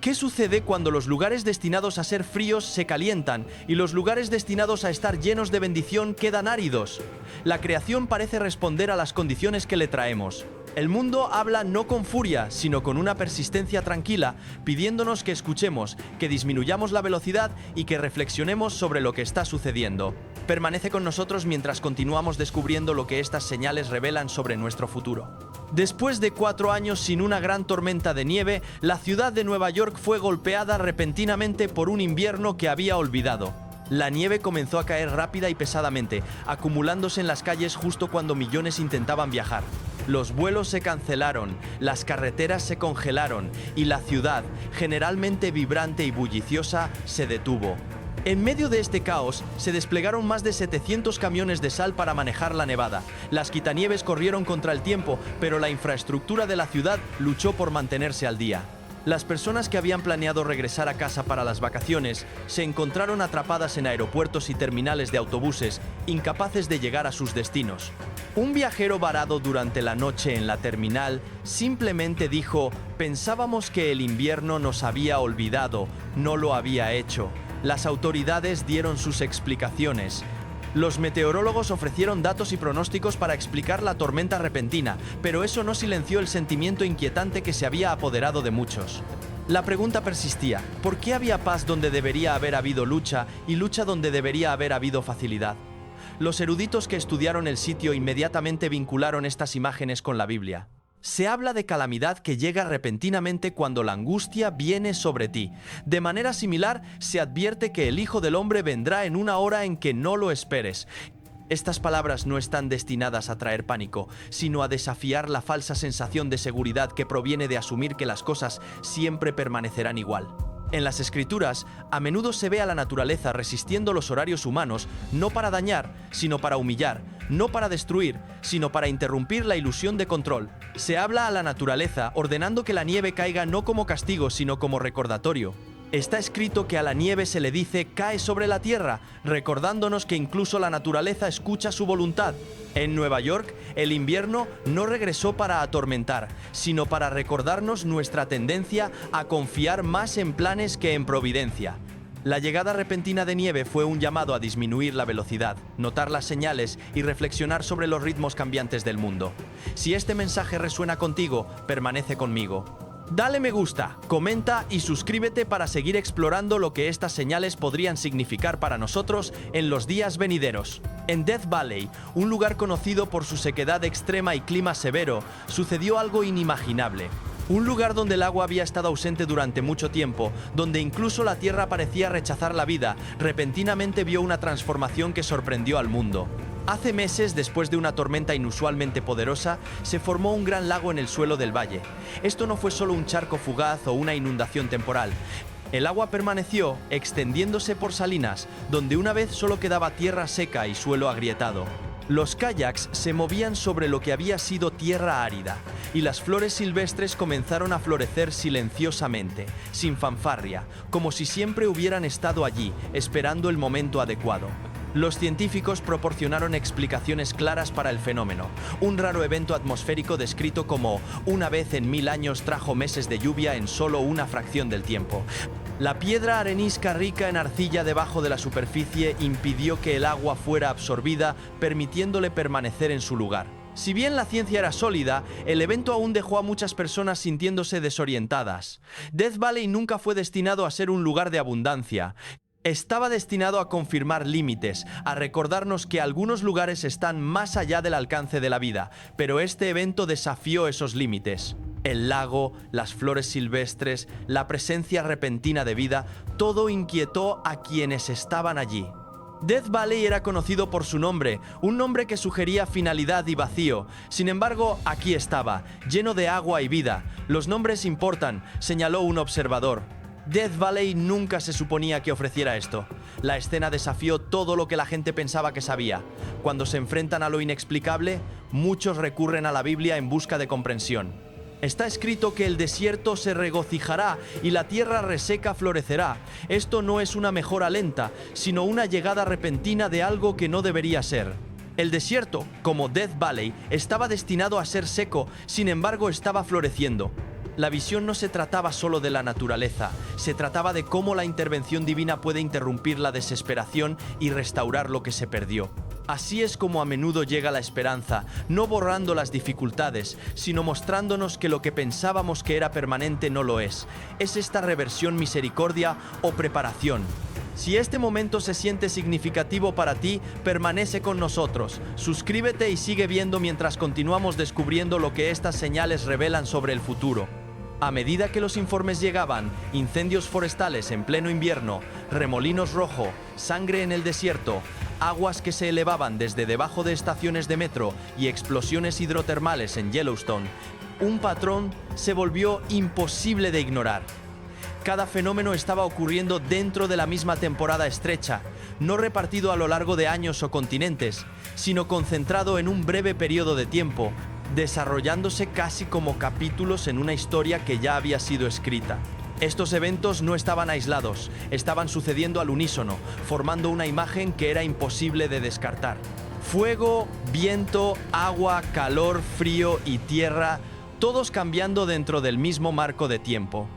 ¿Qué sucede cuando los lugares destinados a ser fríos se calientan y los lugares destinados a estar llenos de bendición quedan áridos? La creación parece responder a las condiciones que le traemos. El mundo habla no con furia, sino con una persistencia tranquila, pidiéndonos que escuchemos, que disminuyamos la velocidad y que reflexionemos sobre lo que está sucediendo. Permanece con nosotros mientras continuamos descubriendo lo que estas señales revelan sobre nuestro futuro. Después de 4 años sin una gran tormenta de nieve, la ciudad de Nueva York fue golpeada repentinamente por un invierno que había olvidado. La nieve comenzó a caer rápida y pesadamente, acumulándose en las calles justo cuando millones intentaban viajar. Los vuelos se cancelaron, las carreteras se congelaron y la ciudad, generalmente vibrante y bulliciosa, se detuvo. En medio de este caos, se desplegaron más de 700 camiones de sal para manejar la nevada. Las quitanieves corrieron contra el tiempo, pero la infraestructura de la ciudad luchó por mantenerse al día. Las personas que habían planeado regresar a casa para las vacaciones se encontraron atrapadas en aeropuertos y terminales de autobuses, incapaces de llegar a sus destinos. Un viajero varado durante la noche en la terminal simplemente dijo: "Pensábamos que el invierno nos había olvidado, no lo había hecho". Las autoridades dieron sus explicaciones. Los meteorólogos ofrecieron datos y pronósticos para explicar la tormenta repentina, pero eso no silenció el sentimiento inquietante que se había apoderado de muchos. La pregunta persistía: ¿por qué había paz donde debería haber habido lucha y lucha donde debería haber habido facilidad? Los eruditos que estudiaron el sitio inmediatamente vincularon estas imágenes con la Biblia. Se habla de calamidad que llega repentinamente cuando la angustia viene sobre ti. De manera similar, se advierte que el Hijo del Hombre vendrá en una hora en que no lo esperes. Estas palabras no están destinadas a traer pánico, sino a desafiar la falsa sensación de seguridad que proviene de asumir que las cosas siempre permanecerán igual. En las Escrituras, a menudo se ve a la naturaleza resistiendo los horarios humanos, no para dañar, sino para humillar, no para destruir, sino para interrumpir la ilusión de control. Se habla a la naturaleza ordenando que la nieve caiga no como castigo, sino como recordatorio. Está escrito que a la nieve se le dice: "Cae sobre la tierra", recordándonos que incluso la naturaleza escucha su voluntad. En Nueva York, el invierno no regresó para atormentar, sino para recordarnos nuestra tendencia a confiar más en planes que en providencia. La llegada repentina de nieve fue un llamado a disminuir la velocidad, notar las señales y reflexionar sobre los ritmos cambiantes del mundo. Si este mensaje resuena contigo, permanece conmigo. Dale me gusta, comenta y suscríbete para seguir explorando lo que estas señales podrían significar para nosotros en los días venideros. En Death Valley, un lugar conocido por su sequedad extrema y clima severo, sucedió algo inimaginable. Un lugar donde el agua había estado ausente durante mucho tiempo, donde incluso la tierra parecía rechazar la vida, repentinamente vio una transformación que sorprendió al mundo. Hace meses, después de una tormenta inusualmente poderosa, se formó un gran lago en el suelo del valle. Esto no fue solo un charco fugaz o una inundación temporal. El agua permaneció, extendiéndose por salinas, donde una vez solo quedaba tierra seca y suelo agrietado. Los kayaks se movían sobre lo que había sido tierra árida, y las flores silvestres comenzaron a florecer silenciosamente, sin fanfarria, como si siempre hubieran estado allí, esperando el momento adecuado. Los científicos proporcionaron explicaciones claras para el fenómeno. Un raro evento atmosférico descrito como "una vez en 1000 años trajo meses de lluvia en solo una fracción del tiempo". La piedra arenisca rica en arcilla debajo de la superficie impidió que el agua fuera absorbida, permitiéndole permanecer en su lugar. Si bien la ciencia era sólida, el evento aún dejó a muchas personas sintiéndose desorientadas. Death Valley nunca fue destinado a ser un lugar de abundancia. Estaba destinado a confirmar límites, a recordarnos que algunos lugares están más allá del alcance de la vida, pero este evento desafió esos límites. El lago, las flores silvestres, la presencia repentina de vida, todo inquietó a quienes estaban allí. Death Valley era conocido por su nombre, un nombre que sugería finalidad y vacío. Sin embargo, aquí estaba, lleno de agua y vida. Los nombres importan, señaló un observador. Death Valley nunca se suponía que ofreciera esto. La escena desafió todo lo que la gente pensaba que sabía. Cuando se enfrentan a lo inexplicable, muchos recurren a la Biblia en busca de comprensión. Está escrito que el desierto se regocijará y la tierra reseca florecerá. Esto no es una mejora lenta, sino una llegada repentina de algo que no debería ser. El desierto, como Death Valley, estaba destinado a ser seco, sin embargo estaba floreciendo. La visión no se trataba solo de la naturaleza, se trataba de cómo la intervención divina puede interrumpir la desesperación y restaurar lo que se perdió. Así es como a menudo llega la esperanza, no borrando las dificultades, sino mostrándonos que lo que pensábamos que era permanente no lo es. ¿Es esta reversión misericordia o preparación? Si este momento se siente significativo para ti, permanece con nosotros. Suscríbete y sigue viendo mientras continuamos descubriendo lo que estas señales revelan sobre el futuro. A medida que los informes llegaban, incendios forestales en pleno invierno, remolinos rojo, sangre en el desierto, aguas que se elevaban desde debajo de estaciones de metro y explosiones hidrotermales en Yellowstone, un patrón se volvió imposible de ignorar. Cada fenómeno estaba ocurriendo dentro de la misma temporada estrecha, no repartido a lo largo de años o continentes, sino concentrado en un breve periodo de tiempo, desarrollándose casi como capítulos en una historia que ya había sido escrita. Estos eventos no estaban aislados, estaban sucediendo al unísono, formando una imagen que era imposible de descartar. Fuego, viento, agua, calor, frío y tierra, todos cambiando dentro del mismo marco de tiempo.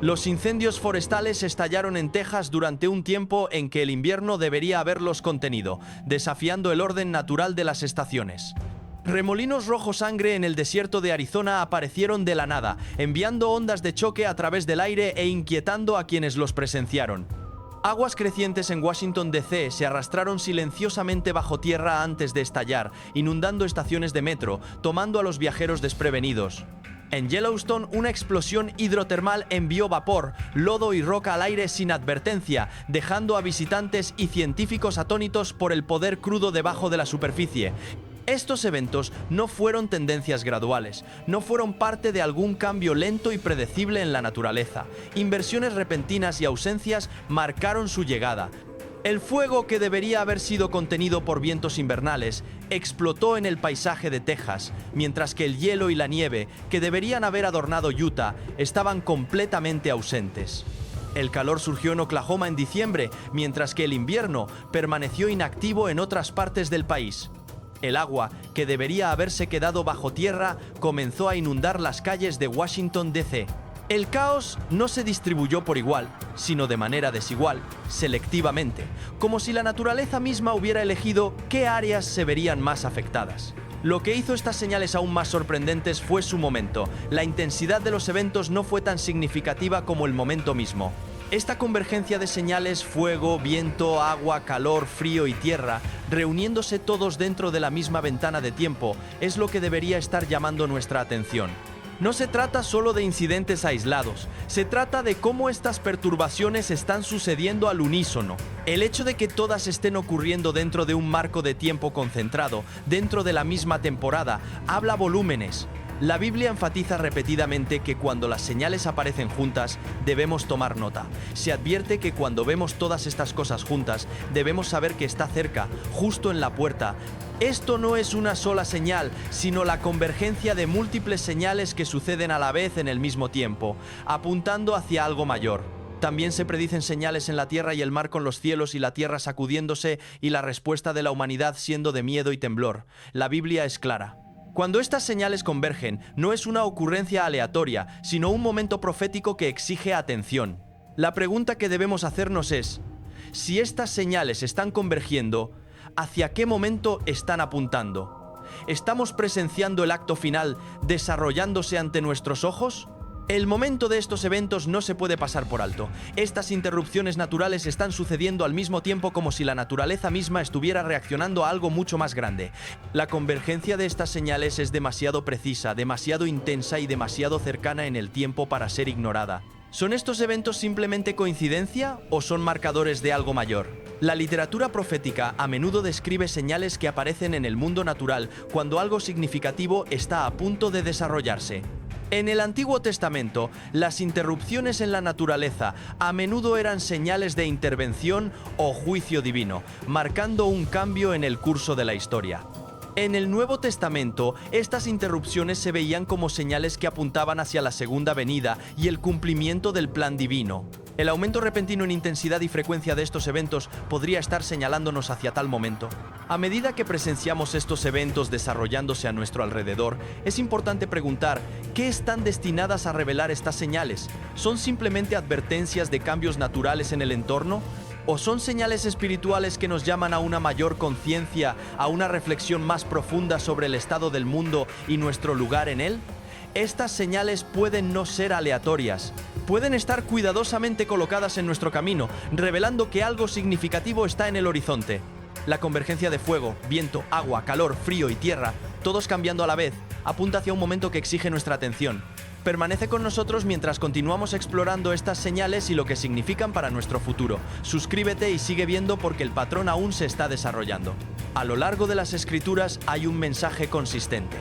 Los incendios forestales estallaron en Texas durante un tiempo en que el invierno debería haberlos contenido, desafiando el orden natural de las estaciones. Remolinos rojo sangre en el desierto de Arizona aparecieron de la nada, enviando ondas de choque a través del aire e inquietando a quienes los presenciaron. Aguas crecientes en Washington, D.C. se arrastraron silenciosamente bajo tierra antes de estallar, inundando estaciones de metro, tomando a los viajeros desprevenidos. En Yellowstone, una explosión hidrotermal envió vapor, lodo y roca al aire sin advertencia, dejando a visitantes y científicos atónitos por el poder crudo debajo de la superficie. Estos eventos no fueron tendencias graduales, no fueron parte de algún cambio lento y predecible en la naturaleza. Inversiones repentinas y ausencias marcaron su llegada. El fuego, que debería haber sido contenido por vientos invernales, explotó en el paisaje de Texas, mientras que el hielo y la nieve, que deberían haber adornado Utah, estaban completamente ausentes. El calor surgió en Oklahoma en diciembre, mientras que el invierno permaneció inactivo en otras partes del país. El agua, que debería haberse quedado bajo tierra, comenzó a inundar las calles de Washington, D.C. El caos no se distribuyó por igual, sino de manera desigual, selectivamente, como si la naturaleza misma hubiera elegido qué áreas se verían más afectadas. Lo que hizo estas señales aún más sorprendentes fue su momento. La intensidad de los eventos no fue tan significativa como el momento mismo. Esta convergencia de señales, fuego, viento, agua, calor, frío y tierra, reuniéndose todos dentro de la misma ventana de tiempo, es lo que debería estar llamando nuestra atención. No se trata solo de incidentes aislados, se trata de cómo estas perturbaciones están sucediendo al unísono. El hecho de que todas estén ocurriendo dentro de un marco de tiempo concentrado, dentro de la misma temporada, habla volúmenes. La Biblia enfatiza repetidamente que cuando las señales aparecen juntas, debemos tomar nota. Se advierte que cuando vemos todas estas cosas juntas, debemos saber que está cerca, justo en la puerta. Esto no es una sola señal, sino la convergencia de múltiples señales que suceden a la vez en el mismo tiempo, apuntando hacia algo mayor. También se predicen señales en la tierra y el mar, con los cielos y la tierra sacudiéndose y la respuesta de la humanidad siendo de miedo y temblor. La Biblia es clara. Cuando estas señales convergen, no es una ocurrencia aleatoria, sino un momento profético que exige atención. La pregunta que debemos hacernos es, si estas señales están convergiendo, ¿hacia qué momento están apuntando? ¿Estamos presenciando el acto final desarrollándose ante nuestros ojos? El momento de estos eventos no se puede pasar por alto. Estas interrupciones naturales están sucediendo al mismo tiempo, como si la naturaleza misma estuviera reaccionando a algo mucho más grande. La convergencia de estas señales es demasiado precisa, demasiado intensa y demasiado cercana en el tiempo para ser ignorada. ¿Son estos eventos simplemente coincidencia o son marcadores de algo mayor? La literatura profética a menudo describe señales que aparecen en el mundo natural cuando algo significativo está a punto de desarrollarse. En el Antiguo Testamento, las interrupciones en la naturaleza a menudo eran señales de intervención o juicio divino, marcando un cambio en el curso de la historia. En el Nuevo Testamento, estas interrupciones se veían como señales que apuntaban hacia la segunda venida y el cumplimiento del plan divino. El aumento repentino en intensidad y frecuencia de estos eventos podría estar señalándonos hacia tal momento. A medida que presenciamos estos eventos desarrollándose a nuestro alrededor, es importante preguntar, ¿qué están destinadas a revelar estas señales? ¿Son simplemente advertencias de cambios naturales en el entorno? ¿O son señales espirituales que nos llaman a una mayor conciencia, a una reflexión más profunda sobre el estado del mundo y nuestro lugar en él? Estas señales pueden no ser aleatorias. Pueden estar cuidadosamente colocadas en nuestro camino, revelando que algo significativo está en el horizonte. La convergencia de fuego, viento, agua, calor, frío y tierra, todos cambiando a la vez, apunta hacia un momento que exige nuestra atención. Permanece con nosotros mientras continuamos explorando estas señales y lo que significan para nuestro futuro. Suscríbete y sigue viendo porque el patrón aún se está desarrollando. A lo largo de las Escrituras hay un mensaje consistente.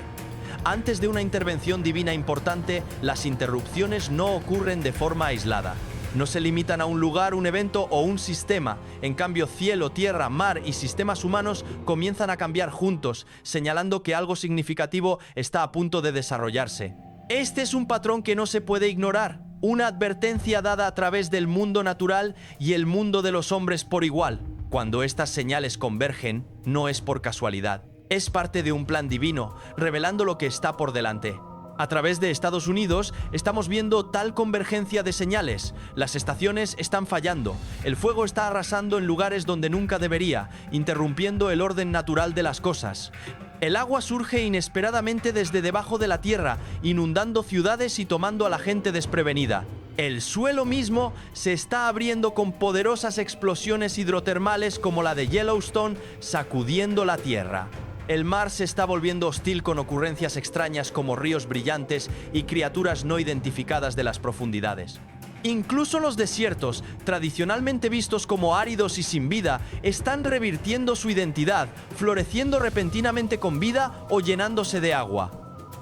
Antes de una intervención divina importante, las interrupciones no ocurren de forma aislada. No se limitan a un lugar, un evento o un sistema. En cambio, cielo, tierra, mar y sistemas humanos comienzan a cambiar juntos, señalando que algo significativo está a punto de desarrollarse. Este es un patrón que no se puede ignorar, una advertencia dada a través del mundo natural y el mundo de los hombres por igual. Cuando estas señales convergen, no es por casualidad, es parte de un plan divino, revelando lo que está por delante. A través de Estados Unidos estamos viendo tal convergencia de señales. Las estaciones están fallando, el fuego está arrasando en lugares donde nunca debería, interrumpiendo el orden natural de las cosas. El agua surge inesperadamente desde debajo de la tierra, inundando ciudades y tomando a la gente desprevenida. El suelo mismo se está abriendo con poderosas explosiones hidrotermales como la de Yellowstone, sacudiendo la tierra. El mar se está volviendo hostil con ocurrencias extrañas como ríos brillantes y criaturas no identificadas de las profundidades. Incluso los desiertos, tradicionalmente vistos como áridos y sin vida, están revirtiendo su identidad, floreciendo repentinamente con vida o llenándose de agua.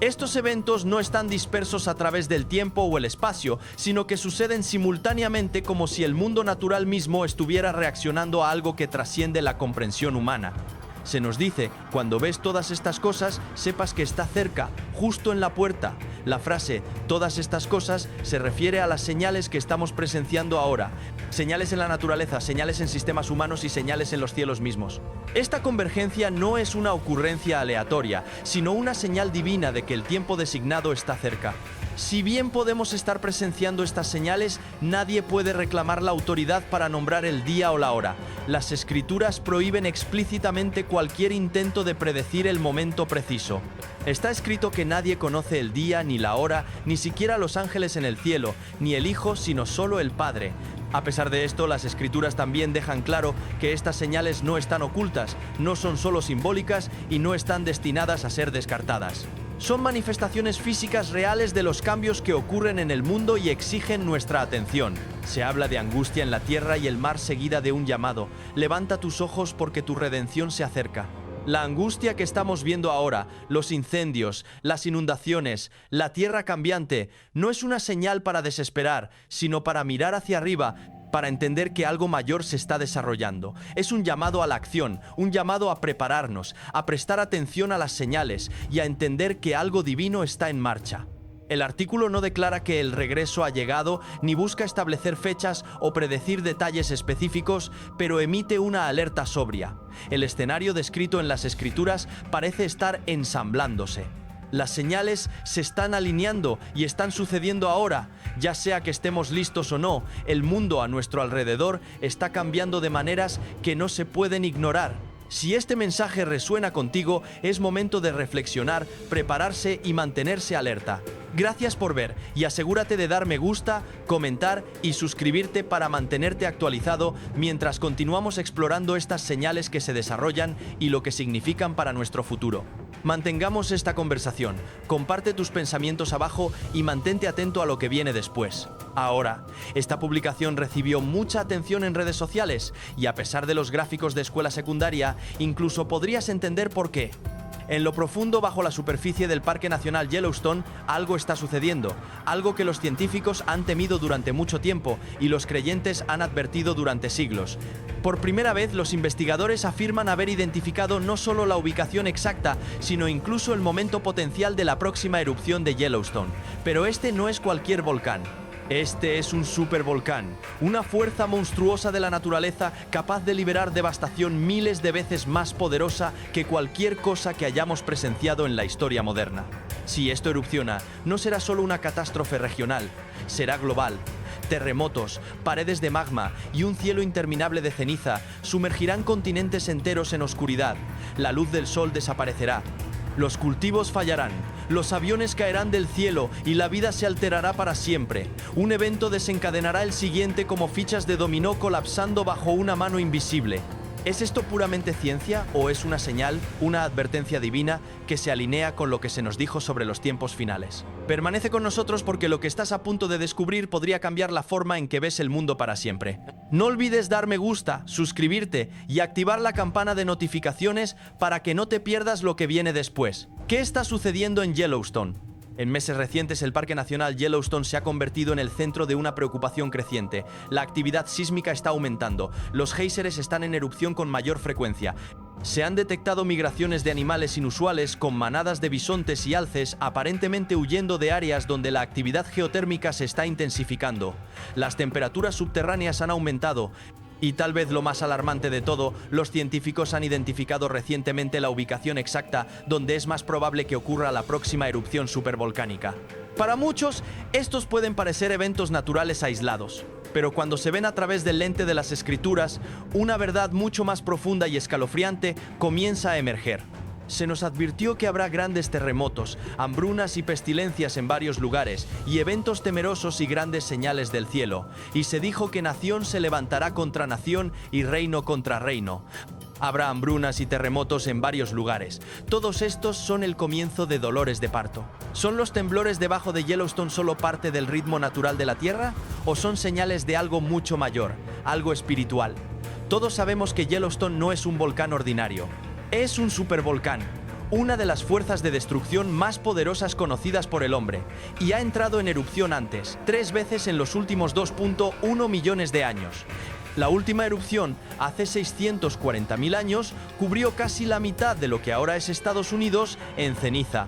Estos eventos no están dispersos a través del tiempo o el espacio, sino que suceden simultáneamente como si el mundo natural mismo estuviera reaccionando a algo que trasciende la comprensión humana. Se nos dice, cuando ves todas estas cosas, sepas que está cerca, justo en la puerta. La frase, todas estas cosas, se refiere a las señales que estamos presenciando ahora. Señales en la naturaleza, señales en sistemas humanos y señales en los cielos mismos. Esta convergencia no es una ocurrencia aleatoria, sino una señal divina de que el tiempo designado está cerca. Si bien podemos estar presenciando estas señales, nadie puede reclamar la autoridad para nombrar el día o la hora. Las Escrituras prohíben explícitamente cualquier intento de predecir el momento preciso. Está escrito que nadie conoce el día ni la hora, ni siquiera los ángeles en el cielo, ni el Hijo, sino solo el Padre. A pesar de esto, las Escrituras también dejan claro que estas señales no están ocultas, no son solo simbólicas y no están destinadas a ser descartadas. Son manifestaciones físicas reales de los cambios que ocurren en el mundo y exigen nuestra atención. Se habla de angustia en la tierra y el mar seguida de un llamado. Levanta tus ojos porque tu redención se acerca. La angustia que estamos viendo ahora, los incendios, las inundaciones, la tierra cambiante, no es una señal para desesperar, sino para mirar hacia arriba, para entender que algo mayor se está desarrollando. Es un llamado a la acción, un llamado a prepararnos, a prestar atención a las señales y a entender que algo divino está en marcha. El artículo no declara que el regreso ha llegado, ni busca establecer fechas o predecir detalles específicos, pero emite una alerta sobria. El escenario descrito en las Escrituras parece estar ensamblándose. Las señales se están alineando y están sucediendo ahora. Ya sea que estemos listos o no, el mundo a nuestro alrededor está cambiando de maneras que no se pueden ignorar. Si este mensaje resuena contigo, es momento de reflexionar, prepararse y mantenerse alerta. Gracias por ver y asegúrate de dar me gusta, comentar y suscribirte para mantenerte actualizado mientras continuamos explorando estas señales que se desarrollan y lo que significan para nuestro futuro. Mantengamos esta conversación, comparte tus pensamientos abajo y mantente atento a lo que viene después. Ahora, esta publicación recibió mucha atención en redes sociales y a pesar de los gráficos de escuela secundaria, incluso podrías entender por qué. En lo profundo bajo la superficie del Parque Nacional Yellowstone, algo está sucediendo, algo que los científicos han temido durante mucho tiempo y los creyentes han advertido durante siglos. Por primera vez, los investigadores afirman haber identificado no solo la ubicación exacta, sino incluso el momento potencial de la próxima erupción de Yellowstone. Pero este no es cualquier volcán. Este es un supervolcán, una fuerza monstruosa de la naturaleza capaz de liberar devastación miles de veces más poderosa que cualquier cosa que hayamos presenciado en la historia moderna. Si esto erupciona, no será solo una catástrofe regional, será global. Terremotos, paredes de magma y un cielo interminable de ceniza sumergirán continentes enteros en oscuridad. La luz del sol desaparecerá. Los cultivos fallarán, los aviones caerán del cielo y la vida se alterará para siempre. Un evento desencadenará el siguiente como fichas de dominó colapsando bajo una mano invisible. ¿Es esto puramente ciencia o es una señal, una advertencia divina que se alinea con lo que se nos dijo sobre los tiempos finales? Permanece con nosotros porque lo que estás a punto de descubrir podría cambiar la forma en que ves el mundo para siempre. No olvides dar me gusta, suscribirte y activar la campana de notificaciones para que no te pierdas lo que viene después. ¿Qué está sucediendo en Yellowstone? En meses recientes, el Parque Nacional Yellowstone se ha convertido en el centro de una preocupación creciente. La actividad sísmica está aumentando, los géiseres están en erupción con mayor frecuencia. Se han detectado migraciones de animales inusuales con manadas de bisontes y alces aparentemente huyendo de áreas donde la actividad geotérmica se está intensificando. Las temperaturas subterráneas han aumentado. Y tal vez lo más alarmante de todo, los científicos han identificado recientemente la ubicación exacta donde es más probable que ocurra la próxima erupción supervolcánica. Para muchos, estos pueden parecer eventos naturales aislados, pero cuando se ven a través del lente de las escrituras, una verdad mucho más profunda y escalofriante comienza a emerger. Se nos advirtió que habrá grandes terremotos, hambrunas y pestilencias en varios lugares, y eventos temerosos y grandes señales del cielo. Y se dijo que nación se levantará contra nación y reino contra reino. Habrá hambrunas y terremotos en varios lugares. Todos estos son el comienzo de dolores de parto. ¿Son los temblores debajo de Yellowstone solo parte del ritmo natural de la Tierra? ¿O son señales de algo mucho mayor, algo espiritual? Todos sabemos que Yellowstone no es un volcán ordinario. Es un supervolcán, una de las fuerzas de destrucción más poderosas conocidas por el hombre, y ha entrado en erupción antes, 3 veces en los últimos 2.1 millones de años. La última erupción, hace 640.000 años, cubrió casi la mitad de lo que ahora es Estados Unidos en ceniza.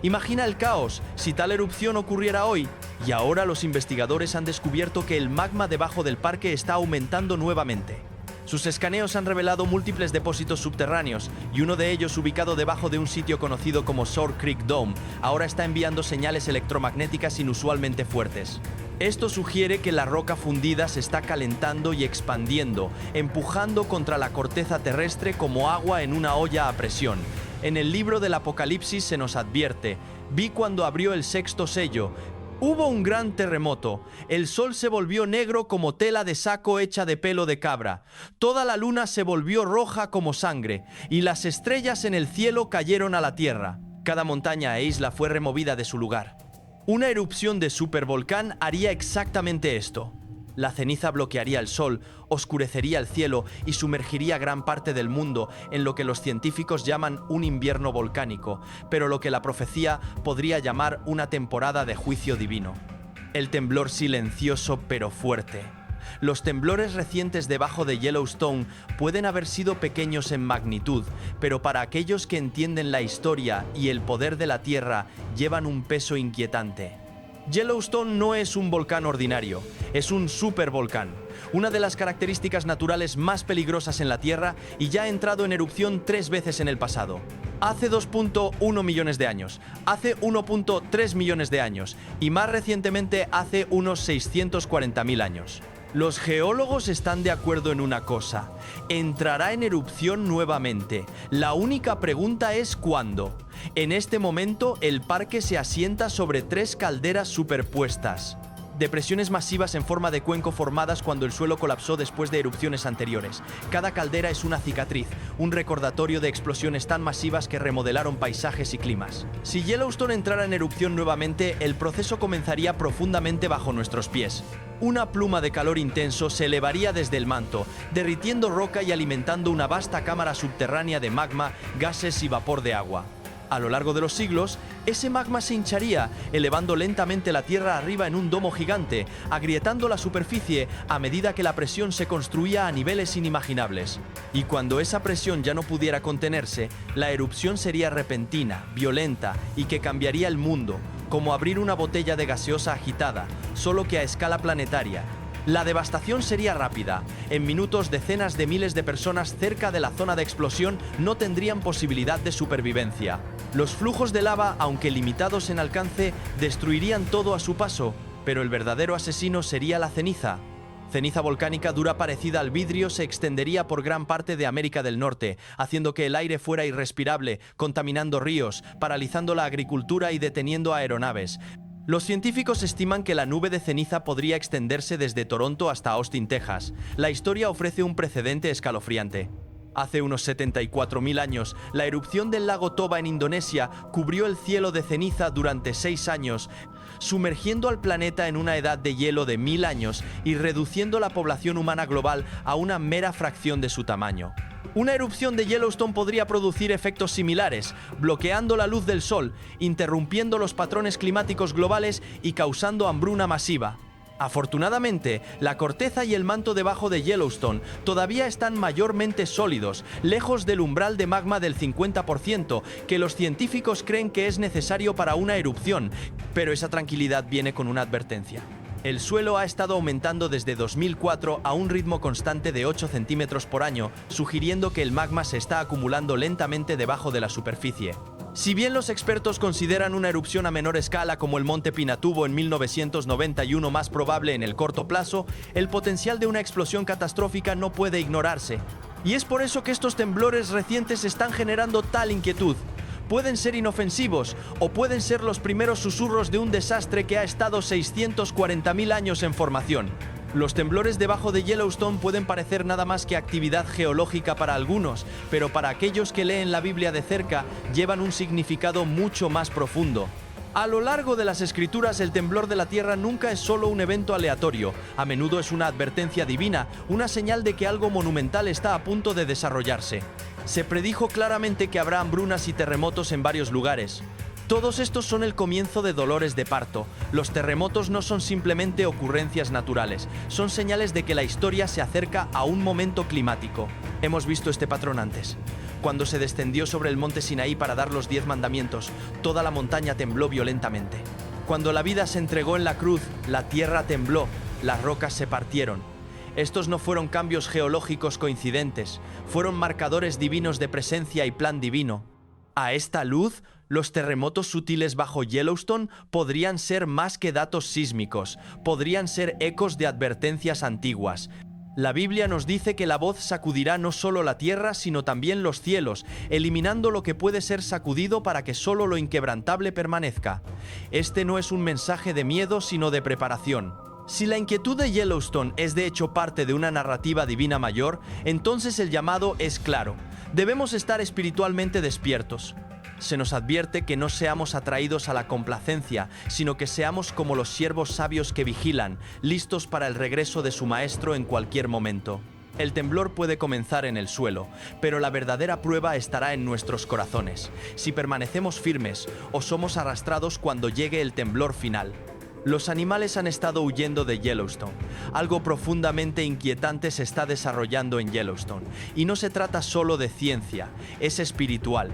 Imagina el caos si tal erupción ocurriera hoy, y ahora los investigadores han descubierto que el magma debajo del parque está aumentando nuevamente. Sus escaneos han revelado múltiples depósitos subterráneos, y uno de ellos, ubicado debajo de un sitio conocido como Sour Creek Dome, ahora está enviando señales electromagnéticas inusualmente fuertes. Esto sugiere que la roca fundida se está calentando y expandiendo, empujando contra la corteza terrestre como agua en una olla a presión. En el libro del Apocalipsis se nos advierte: vi cuando abrió el sexto sello. Hubo un gran terremoto, el sol se volvió negro como tela de saco hecha de pelo de cabra, toda la luna se volvió roja como sangre, y las estrellas en el cielo cayeron a la tierra. Cada montaña e isla fue removida de su lugar. Una erupción de supervolcán haría exactamente esto. La ceniza bloquearía el sol, oscurecería el cielo y sumergiría gran parte del mundo en lo que los científicos llaman un invierno volcánico, pero lo que la profecía podría llamar una temporada de juicio divino. El temblor silencioso pero fuerte. Los temblores recientes debajo de Yellowstone pueden haber sido pequeños en magnitud, pero para aquellos que entienden la historia y el poder de la Tierra, llevan un peso inquietante. Yellowstone no es un volcán ordinario, es un supervolcán, una de las características naturales más peligrosas en la Tierra, y ya ha entrado en erupción 3 veces en el pasado. Hace 2.1 millones de años, hace 1.3 millones de años y más recientemente hace unos 640.000 años. Los geólogos están de acuerdo en una cosa: entrará en erupción nuevamente. La única pregunta es ¿cuándo? En este momento, el parque se asienta sobre 3 calderas superpuestas. Depresiones masivas en forma de cuenco formadas cuando el suelo colapsó después de erupciones anteriores. Cada caldera es una cicatriz, un recordatorio de explosiones tan masivas que remodelaron paisajes y climas. Si Yellowstone entrara en erupción nuevamente, el proceso comenzaría profundamente bajo nuestros pies. Una pluma de calor intenso se elevaría desde el manto, derritiendo roca y alimentando una vasta cámara subterránea de magma, gases y vapor de agua. A lo largo de los siglos, ese magma se hincharía, elevando lentamente la Tierra arriba en un domo gigante, agrietando la superficie a medida que la presión se construía a niveles inimaginables. Y cuando esa presión ya no pudiera contenerse, la erupción sería repentina, violenta y que cambiaría el mundo, como abrir una botella de gaseosa agitada, solo que a escala planetaria. La devastación sería rápida. En minutos, decenas de miles de personas cerca de la zona de explosión no tendrían posibilidad de supervivencia. Los flujos de lava, aunque limitados en alcance, destruirían todo a su paso, pero el verdadero asesino sería la ceniza. Ceniza volcánica dura parecida al vidrio se extendería por gran parte de América del Norte, haciendo que el aire fuera irrespirable, contaminando ríos, paralizando la agricultura y deteniendo aeronaves. Los científicos estiman que la nube de ceniza podría extenderse desde Toronto hasta Austin, Texas. La historia ofrece un precedente escalofriante. Hace unos 74.000 años, la erupción del lago Toba en Indonesia cubrió el cielo de ceniza durante 6 años, sumergiendo al planeta en una edad de hielo de 1000 años y reduciendo la población humana global a una mera fracción de su tamaño. Una erupción de Yellowstone podría producir efectos similares, bloqueando la luz del sol, interrumpiendo los patrones climáticos globales y causando hambruna masiva. Afortunadamente, la corteza y el manto debajo de Yellowstone todavía están mayormente sólidos, lejos del umbral de magma del 50% que los científicos creen que es necesario para una erupción, pero esa tranquilidad viene con una advertencia. El suelo ha estado aumentando desde 2004 a un ritmo constante de 8 centímetros por año, sugiriendo que el magma se está acumulando lentamente debajo de la superficie. Si bien los expertos consideran una erupción a menor escala como el Monte Pinatubo en 1991 más probable en el corto plazo, el potencial de una explosión catastrófica no puede ignorarse. Y es por eso que estos temblores recientes están generando tal inquietud. Pueden ser inofensivos o pueden ser los primeros susurros de un desastre que ha estado 640.000 años en formación. Los temblores debajo de Yellowstone pueden parecer nada más que actividad geológica para algunos, pero para aquellos que leen la Biblia de cerca, llevan un significado mucho más profundo. A lo largo de las escrituras, el temblor de la tierra nunca es solo un evento aleatorio. A menudo es una advertencia divina, una señal de que algo monumental está a punto de desarrollarse. Se predijo claramente que habrá hambrunas y terremotos en varios lugares. Todos estos son el comienzo de dolores de parto. Los terremotos no son simplemente ocurrencias naturales, son señales de que la historia se acerca a un momento climático. Hemos visto este patrón antes. Cuando se descendió sobre el monte Sinaí para dar los 10 mandamientos, toda la montaña tembló violentamente. Cuando la vida se entregó en la cruz, la tierra tembló, las rocas se partieron. Estos no fueron cambios geológicos coincidentes, fueron marcadores divinos de presencia y plan divino. A esta luz, los terremotos sutiles bajo Yellowstone podrían ser más que datos sísmicos, podrían ser ecos de advertencias antiguas. La Biblia nos dice que la voz sacudirá no solo la tierra, sino también los cielos, eliminando lo que puede ser sacudido para que solo lo inquebrantable permanezca. Este no es un mensaje de miedo, sino de preparación. Si la inquietud de Yellowstone es de hecho parte de una narrativa divina mayor, entonces el llamado es claro. Debemos estar espiritualmente despiertos. Se nos advierte que no seamos atraídos a la complacencia, sino que seamos como los siervos sabios que vigilan, listos para el regreso de su maestro en cualquier momento. El temblor puede comenzar en el suelo, pero la verdadera prueba estará en nuestros corazones, si permanecemos firmes o somos arrastrados cuando llegue el temblor final. Los animales han estado huyendo de Yellowstone. Algo profundamente inquietante se está desarrollando en Yellowstone. Y no se trata solo de ciencia, es espiritual.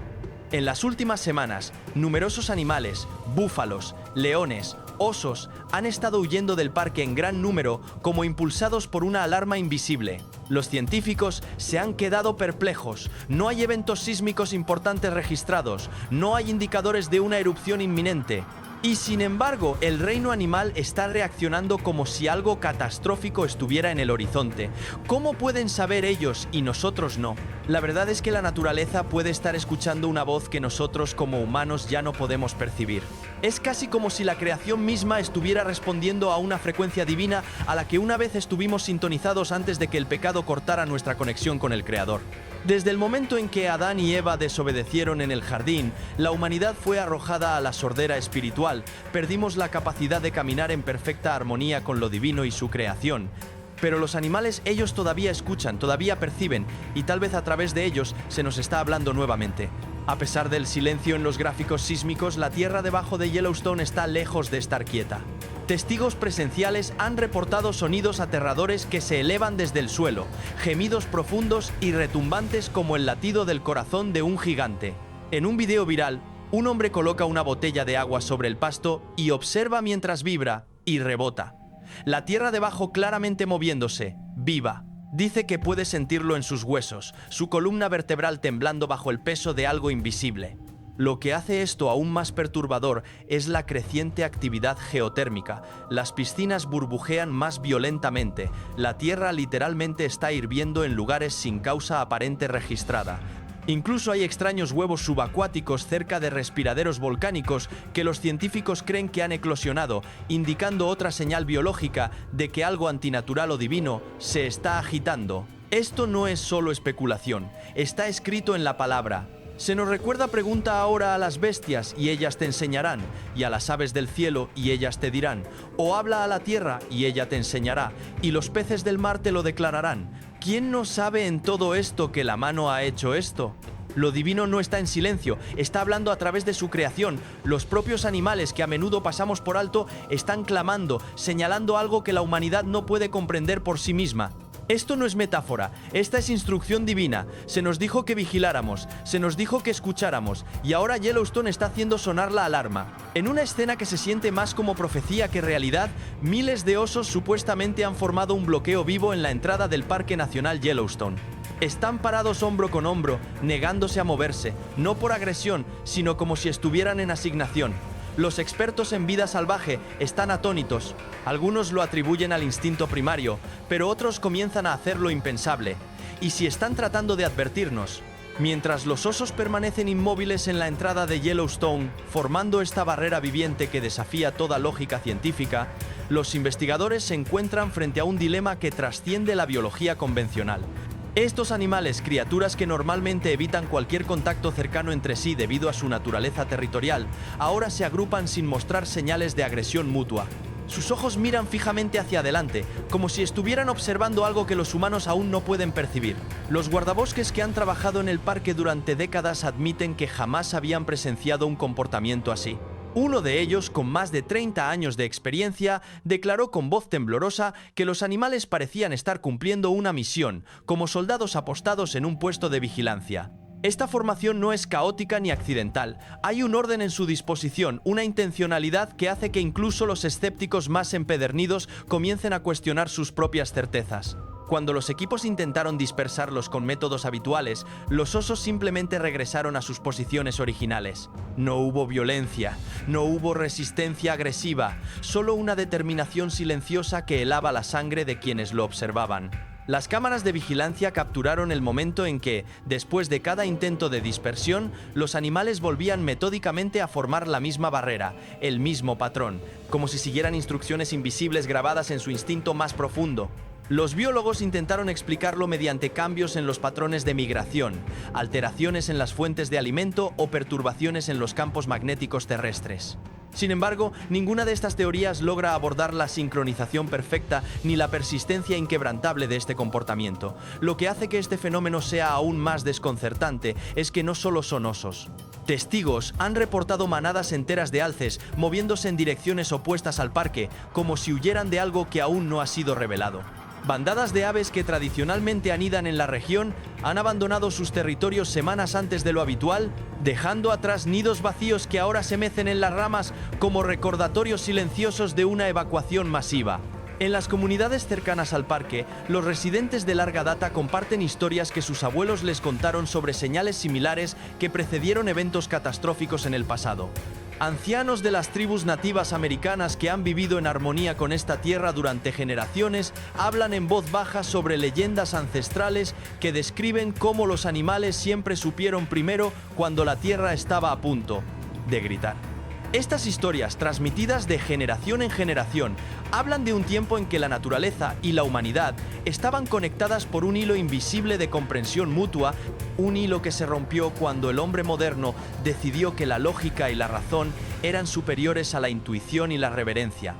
En las últimas semanas, numerosos animales, búfalos, leones, osos, han estado huyendo del parque en gran número como impulsados por una alarma invisible. Los científicos se han quedado perplejos. No hay eventos sísmicos importantes registrados, no hay indicadores de una erupción inminente. Y sin embargo, el reino animal está reaccionando como si algo catastrófico estuviera en el horizonte. ¿Cómo pueden saber ellos y nosotros no? La verdad es que la naturaleza puede estar escuchando una voz que nosotros como humanos ya no podemos percibir. Es casi como si la creación misma estuviera respondiendo a una frecuencia divina a la que una vez estuvimos sintonizados antes de que el pecado cortara nuestra conexión con el Creador. Desde el momento en que Adán y Eva desobedecieron en el jardín, la humanidad fue arrojada a la sordera espiritual. Perdimos la capacidad de caminar en perfecta armonía con lo divino y su creación. Pero los animales, ellos todavía escuchan, todavía perciben, y tal vez a través de ellos se nos está hablando nuevamente. A pesar del silencio en los gráficos sísmicos, la tierra debajo de Yellowstone está lejos de estar quieta. Testigos presenciales han reportado sonidos aterradores que se elevan desde el suelo, gemidos profundos y retumbantes como el latido del corazón de un gigante. En un video viral, un hombre coloca una botella de agua sobre el pasto y observa mientras vibra y rebota. La tierra debajo claramente moviéndose, viva. Dice que puede sentirlo en sus huesos, su columna vertebral temblando bajo el peso de algo invisible. Lo que hace esto aún más perturbador es la creciente actividad geotérmica. Las piscinas burbujean más violentamente, la tierra literalmente está hirviendo en lugares sin causa aparente registrada. Incluso hay extraños huevos subacuáticos cerca de respiraderos volcánicos que los científicos creen que han eclosionado, indicando otra señal biológica de que algo antinatural o divino se está agitando. Esto no es solo especulación, está escrito en la palabra. Se nos recuerda: pregunta ahora a las bestias y ellas te enseñarán, y a las aves del cielo y ellas te dirán, o habla a la tierra y ella te enseñará, y los peces del mar te lo declararán. ¿Quién no sabe en todo esto que la mano ha hecho esto? Lo divino no está en silencio, está hablando a través de su creación. Los propios animales que a menudo pasamos por alto están clamando, señalando algo que la humanidad no puede comprender por sí misma. Esto no es metáfora, esta es instrucción divina. Se nos dijo que vigiláramos, se nos dijo que escucháramos, y ahora Yellowstone está haciendo sonar la alarma. En una escena que se siente más como profecía que realidad, miles de osos supuestamente han formado un bloqueo vivo en la entrada del Parque Nacional Yellowstone. Están parados hombro con hombro, negándose a moverse, no por agresión, sino como si estuvieran en asignación. Los expertos en vida salvaje están atónitos. Algunos lo atribuyen al instinto primario, pero otros comienzan a hacer lo impensable. ¿Y si están tratando de advertirnos? Mientras los osos permanecen inmóviles en la entrada de Yellowstone, formando esta barrera viviente que desafía toda lógica científica, los investigadores se encuentran frente a un dilema que trasciende la biología convencional. Estos animales, criaturas que normalmente evitan cualquier contacto cercano entre sí debido a su naturaleza territorial, ahora se agrupan sin mostrar señales de agresión mutua. Sus ojos miran fijamente hacia adelante, como si estuvieran observando algo que los humanos aún no pueden percibir. Los guardabosques que han trabajado en el parque durante décadas admiten que jamás habían presenciado un comportamiento así. Uno de ellos, con más de 30 años de experiencia, declaró con voz temblorosa que los animales parecían estar cumpliendo una misión, como soldados apostados en un puesto de vigilancia. Esta formación no es caótica ni accidental. Hay un orden en su disposición, una intencionalidad que hace que incluso los escépticos más empedernidos comiencen a cuestionar sus propias certezas. Cuando los equipos intentaron dispersarlos con métodos habituales, los osos simplemente regresaron a sus posiciones originales. No hubo violencia, no hubo resistencia agresiva, solo una determinación silenciosa que helaba la sangre de quienes lo observaban. Las cámaras de vigilancia capturaron el momento en que, después de cada intento de dispersión, los animales volvían metódicamente a formar la misma barrera, el mismo patrón, como si siguieran instrucciones invisibles grabadas en su instinto más profundo. Los biólogos intentaron explicarlo mediante cambios en los patrones de migración, alteraciones en las fuentes de alimento o perturbaciones en los campos magnéticos terrestres. Sin embargo, ninguna de estas teorías logra abordar la sincronización perfecta ni la persistencia inquebrantable de este comportamiento. Lo que hace que este fenómeno sea aún más desconcertante es que no solo son osos. Testigos han reportado manadas enteras de alces moviéndose en direcciones opuestas al parque, como si huyeran de algo que aún no ha sido revelado. Bandadas de aves que tradicionalmente anidan en la región han abandonado sus territorios semanas antes de lo habitual, dejando atrás nidos vacíos que ahora se mecen en las ramas como recordatorios silenciosos de una evacuación masiva. En las comunidades cercanas al parque, los residentes de larga data comparten historias que sus abuelos les contaron sobre señales similares que precedieron eventos catastróficos en el pasado. Ancianos de las tribus nativas americanas que han vivido en armonía con esta tierra durante generaciones hablan en voz baja sobre leyendas ancestrales que describen cómo los animales siempre supieron primero cuando la tierra estaba a punto de gritar. Estas historias, transmitidas de generación en generación, hablan de un tiempo en que la naturaleza y la humanidad estaban conectadas por un hilo invisible de comprensión mutua, un hilo que se rompió cuando el hombre moderno decidió que la lógica y la razón eran superiores a la intuición y la reverencia.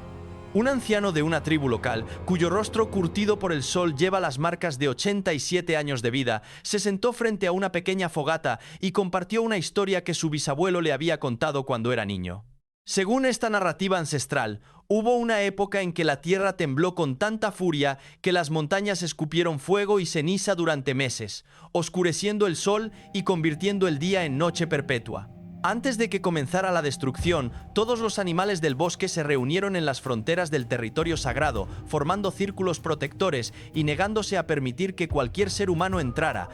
Un anciano de una tribu local, cuyo rostro curtido por el sol lleva las marcas de 87 años de vida, se sentó frente a una pequeña fogata y compartió una historia que su bisabuelo le había contado cuando era niño. Según esta narrativa ancestral, hubo una época en que la tierra tembló con tanta furia que las montañas escupieron fuego y ceniza durante meses, oscureciendo el sol y convirtiendo el día en noche perpetua. Antes de que comenzara la destrucción, todos los animales del bosque se reunieron en las fronteras del territorio sagrado, formando círculos protectores y negándose a permitir que cualquier ser humano entrara.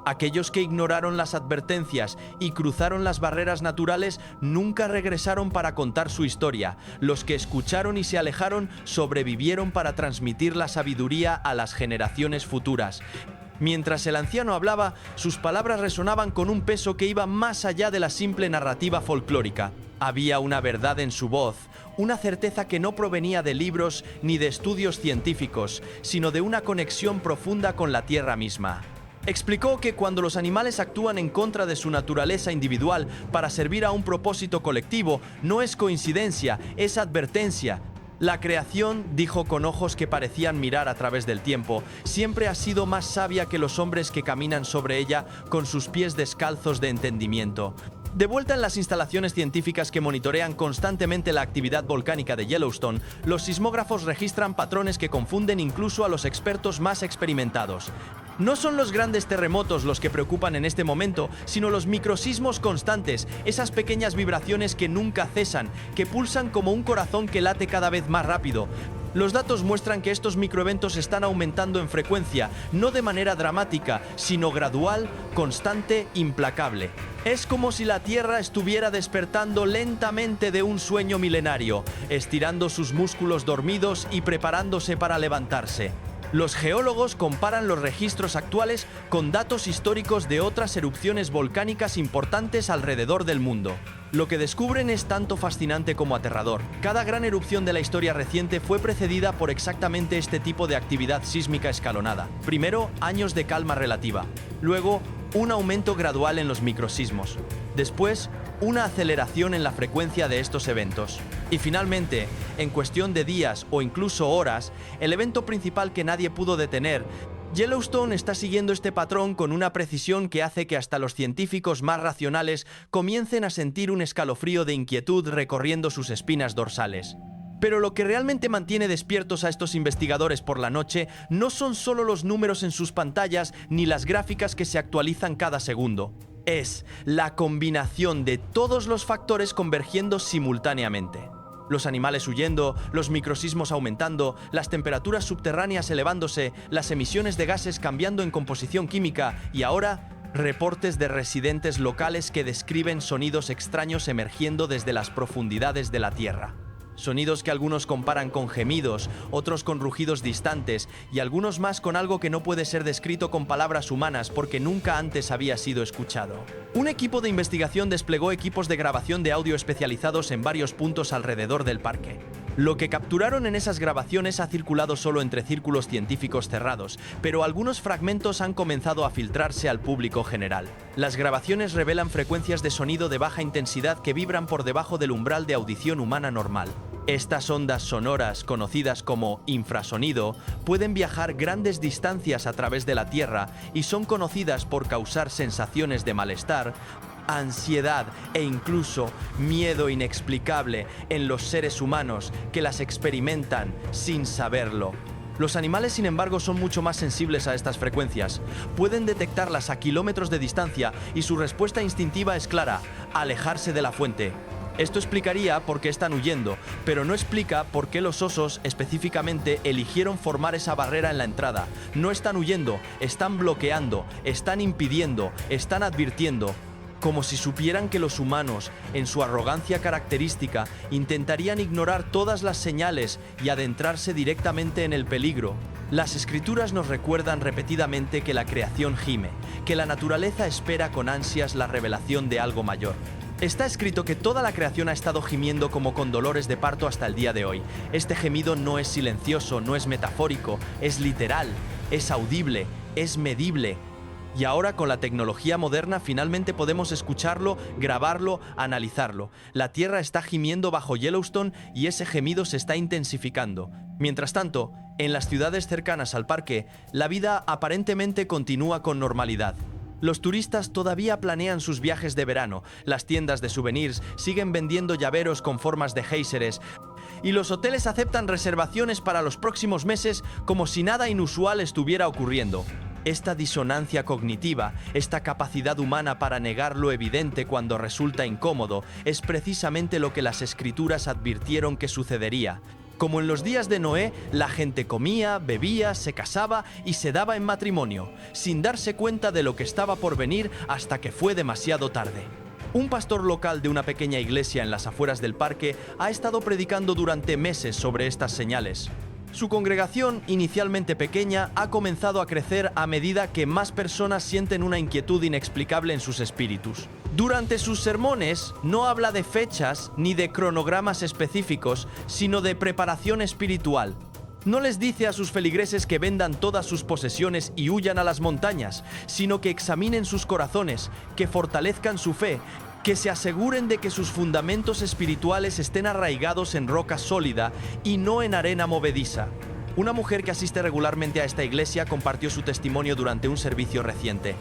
Aquellos que ignoraron las advertencias y cruzaron las barreras naturales nunca regresaron para contar su historia. Los que escucharon y se alejaron sobrevivieron para transmitir la sabiduría a las generaciones futuras. Mientras el anciano hablaba, sus palabras resonaban con un peso que iba más allá de la simple narrativa folclórica. Había una verdad en su voz, una certeza que no provenía de libros ni de estudios científicos, sino de una conexión profunda con la tierra misma. Explicó que cuando los animales actúan en contra de su naturaleza individual para servir a un propósito colectivo, no es coincidencia, es advertencia. La creación, dijo con ojos que parecían mirar a través del tiempo, siempre ha sido más sabia que los hombres que caminan sobre ella con sus pies descalzos de entendimiento. De vuelta en las instalaciones científicas que monitorean constantemente la actividad volcánica de Yellowstone, los sismógrafos registran patrones que confunden incluso a los expertos más experimentados. No son los grandes terremotos los que preocupan en este momento, sino los microsismos constantes, esas pequeñas vibraciones que nunca cesan, que pulsan como un corazón que late cada vez más rápido. Los datos muestran que estos microeventos están aumentando en frecuencia, no de manera dramática, sino gradual, constante, implacable. Es como si la Tierra estuviera despertando lentamente de un sueño milenario, estirando sus músculos dormidos y preparándose para levantarse. Los geólogos comparan los registros actuales con datos históricos de otras erupciones volcánicas importantes alrededor del mundo. Lo que descubren es tanto fascinante como aterrador. Cada gran erupción de la historia reciente fue precedida por exactamente este tipo de actividad sísmica escalonada. Primero, años de calma relativa. Luego, un aumento gradual en los microsismos. Después, una aceleración en la frecuencia de estos eventos. Y finalmente, en cuestión de días o incluso horas, el evento principal que nadie pudo detener, Yellowstone está siguiendo este patrón con una precisión que hace que hasta los científicos más racionales comiencen a sentir un escalofrío de inquietud recorriendo sus espinas dorsales. Pero lo que realmente mantiene despiertos a estos investigadores por la noche no son solo los números en sus pantallas ni las gráficas que se actualizan cada segundo. Es la combinación de todos los factores convergiendo simultáneamente. Los animales huyendo, los microsismos aumentando, las temperaturas subterráneas elevándose, las emisiones de gases cambiando en composición química y ahora, reportes de residentes locales que describen sonidos extraños emergiendo desde las profundidades de la Tierra. Sonidos que algunos comparan con gemidos, otros con rugidos distantes y algunos más con algo que no puede ser descrito con palabras humanas porque nunca antes había sido escuchado. Un equipo de investigación desplegó equipos de grabación de audio especializados en varios puntos alrededor del parque. Lo que capturaron en esas grabaciones ha circulado solo entre círculos científicos cerrados, pero algunos fragmentos han comenzado a filtrarse al público general. Las grabaciones revelan frecuencias de sonido de baja intensidad que vibran por debajo del umbral de audición humana normal. Estas ondas sonoras, conocidas como infrasonido, pueden viajar grandes distancias a través de la Tierra y son conocidas por causar sensaciones de malestar, ansiedad e incluso miedo inexplicable en los seres humanos que las experimentan sin saberlo. Los animales, sin embargo, son mucho más sensibles a estas frecuencias. Pueden detectarlas a kilómetros de distancia y su respuesta instintiva es clara: alejarse de la fuente. Esto explicaría por qué están huyendo, pero no explica por qué los osos específicamente eligieron formar esa barrera en la entrada. No están huyendo, están bloqueando, están impidiendo, están advirtiendo. Como si supieran que los humanos, en su arrogancia característica, intentarían ignorar todas las señales y adentrarse directamente en el peligro. Las escrituras nos recuerdan repetidamente que la creación gime, que la naturaleza espera con ansias la revelación de algo mayor. Está escrito que toda la creación ha estado gimiendo como con dolores de parto hasta el día de hoy. Este gemido no es silencioso, no es metafórico, es literal, es audible, es medible. Y ahora con la tecnología moderna finalmente podemos escucharlo, grabarlo, analizarlo. La Tierra está gimiendo bajo Yellowstone y ese gemido se está intensificando. Mientras tanto, en las ciudades cercanas al parque, la vida aparentemente continúa con normalidad. Los turistas todavía planean sus viajes de verano, las tiendas de souvenirs siguen vendiendo llaveros con formas de géiseres y los hoteles aceptan reservaciones para los próximos meses como si nada inusual estuviera ocurriendo. Esta disonancia cognitiva, esta capacidad humana para negar lo evidente cuando resulta incómodo, es precisamente lo que las escrituras advirtieron que sucedería. Como en los días de Noé, la gente comía, bebía, se casaba y se daba en matrimonio, sin darse cuenta de lo que estaba por venir hasta que fue demasiado tarde. Un pastor local de una pequeña iglesia en las afueras del parque ha estado predicando durante meses sobre estas señales. Su congregación, inicialmente pequeña, ha comenzado a crecer a medida que más personas sienten una inquietud inexplicable en sus espíritus. Durante sus sermones no habla de fechas ni de cronogramas específicos, sino de preparación espiritual. No les dice a sus feligreses que vendan todas sus posesiones y huyan a las montañas, sino que examinen sus corazones, que fortalezcan su fe, que se aseguren de que sus fundamentos espirituales estén arraigados en roca sólida y no en arena movediza. Una mujer que asiste regularmente a esta iglesia compartió su testimonio durante un servicio reciente.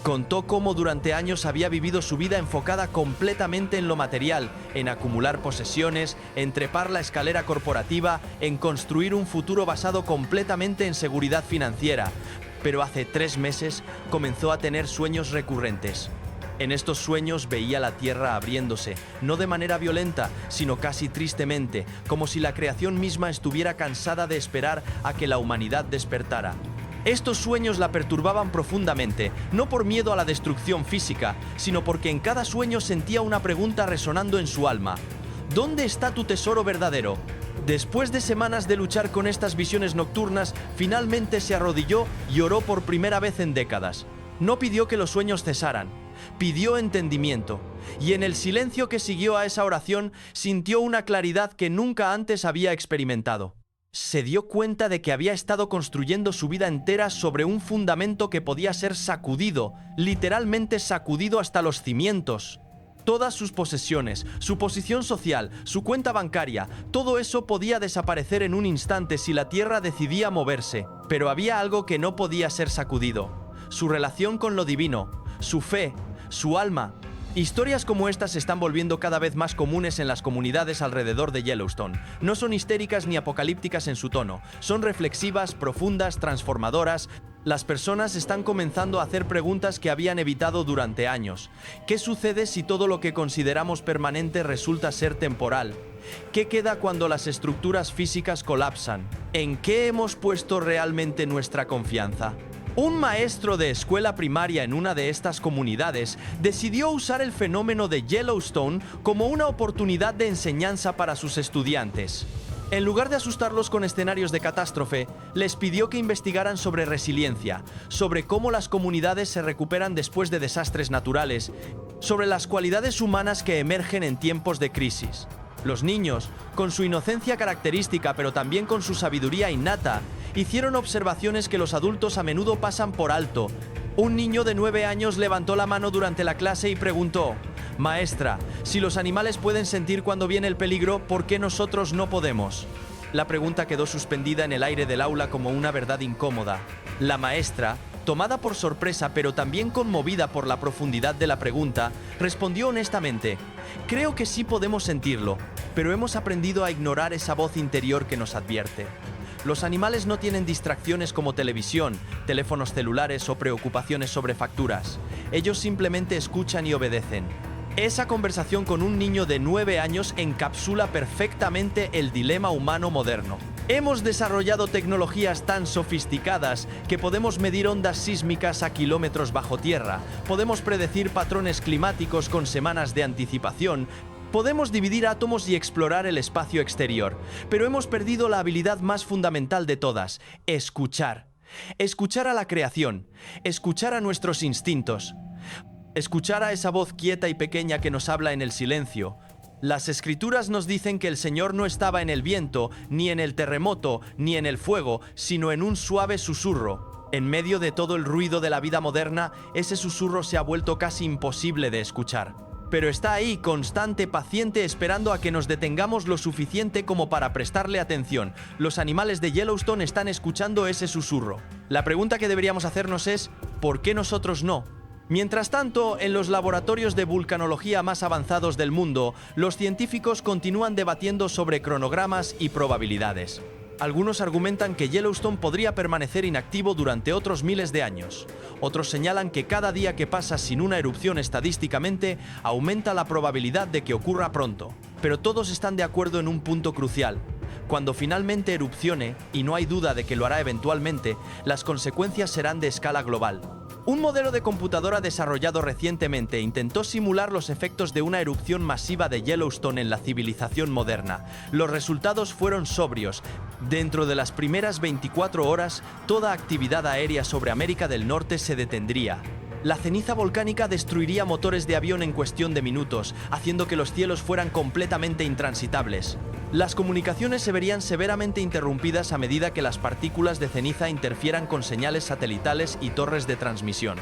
Contó cómo durante años había vivido su vida enfocada completamente en lo material, en acumular posesiones, en trepar la escalera corporativa, en construir un futuro basado completamente en seguridad financiera. Pero hace 3 meses comenzó a tener sueños recurrentes. En estos sueños veía la tierra abriéndose, no de manera violenta, sino casi tristemente, como si la creación misma estuviera cansada de esperar a que la humanidad despertara. Estos sueños la perturbaban profundamente, no por miedo a la destrucción física, sino porque en cada sueño sentía una pregunta resonando en su alma. ¿Dónde está tu tesoro verdadero? Después de semanas de luchar con estas visiones nocturnas, finalmente se arrodilló y oró por primera vez en décadas. No pidió que los sueños cesaran, pidió entendimiento, y en el silencio que siguió a esa oración sintió una claridad que nunca antes había experimentado. Se dio cuenta de que había estado construyendo su vida entera sobre un fundamento que podía ser sacudido, literalmente sacudido hasta los cimientos. Todas sus posesiones, su posición social, su cuenta bancaria, todo eso podía desaparecer en un instante si la tierra decidía moverse. Pero había algo que no podía ser sacudido: su relación con lo divino, su fe, su alma. Historias como estas se están volviendo cada vez más comunes en las comunidades alrededor de Yellowstone. No son histéricas ni apocalípticas en su tono, son reflexivas, profundas, transformadoras. Las personas están comenzando a hacer preguntas que habían evitado durante años. ¿Qué sucede si todo lo que consideramos permanente resulta ser temporal? ¿Qué queda cuando las estructuras físicas colapsan? ¿En qué hemos puesto realmente nuestra confianza? Un maestro de escuela primaria en una de estas comunidades decidió usar el fenómeno de Yellowstone como una oportunidad de enseñanza para sus estudiantes. En lugar de asustarlos con escenarios de catástrofe, les pidió que investigaran sobre resiliencia, sobre cómo las comunidades se recuperan después de desastres naturales, sobre las cualidades humanas que emergen en tiempos de crisis. Los niños, con su inocencia característica pero también con su sabiduría innata, hicieron observaciones que los adultos a menudo pasan por alto. Un niño de 9 años levantó la mano durante la clase y preguntó: «Maestra, si los animales pueden sentir cuando viene el peligro, ¿por qué nosotros no podemos?». La pregunta quedó suspendida en el aire del aula como una verdad incómoda. La maestra, tomada por sorpresa pero también conmovida por la profundidad de la pregunta, respondió honestamente: «Creo que sí podemos sentirlo, pero hemos aprendido a ignorar esa voz interior que nos advierte». Los animales no tienen distracciones como televisión, teléfonos celulares o preocupaciones sobre facturas. Ellos simplemente escuchan y obedecen. Esa conversación con un niño de 9 años encapsula perfectamente el dilema humano moderno. Hemos desarrollado tecnologías tan sofisticadas que podemos medir ondas sísmicas a kilómetros bajo tierra, podemos predecir patrones climáticos con semanas de anticipación, podemos dividir átomos y explorar el espacio exterior, pero hemos perdido la habilidad más fundamental de todas: escuchar. Escuchar a la creación, escuchar a nuestros instintos, escuchar a esa voz quieta y pequeña que nos habla en el silencio. Las escrituras nos dicen que el Señor no estaba en el viento, ni en el terremoto, ni en el fuego, sino en un suave susurro. En medio de todo el ruido de la vida moderna, ese susurro se ha vuelto casi imposible de escuchar. Pero está ahí, constante, paciente, esperando a que nos detengamos lo suficiente como para prestarle atención. Los animales de Yellowstone están escuchando ese susurro. La pregunta que deberíamos hacernos es, ¿por qué nosotros no? Mientras tanto, en los laboratorios de vulcanología más avanzados del mundo, los científicos continúan debatiendo sobre cronogramas y probabilidades. Algunos argumentan que Yellowstone podría permanecer inactivo durante otros miles de años. Otros señalan que cada día que pasa sin una erupción estadísticamente aumenta la probabilidad de que ocurra pronto. Pero todos están de acuerdo en un punto crucial. Cuando finalmente erupcione, y no hay duda de que lo hará eventualmente, las consecuencias serán de escala global. Un modelo de computadora desarrollado recientemente intentó simular los efectos de una erupción masiva de Yellowstone en la civilización moderna. Los resultados fueron sobrios. Dentro de las primeras 24 horas, toda actividad aérea sobre América del Norte se detendría. La ceniza volcánica destruiría motores de avión en cuestión de minutos, haciendo que los cielos fueran completamente intransitables. Las comunicaciones se verían severamente interrumpidas a medida que las partículas de ceniza interfieran con señales satelitales y torres de transmisión.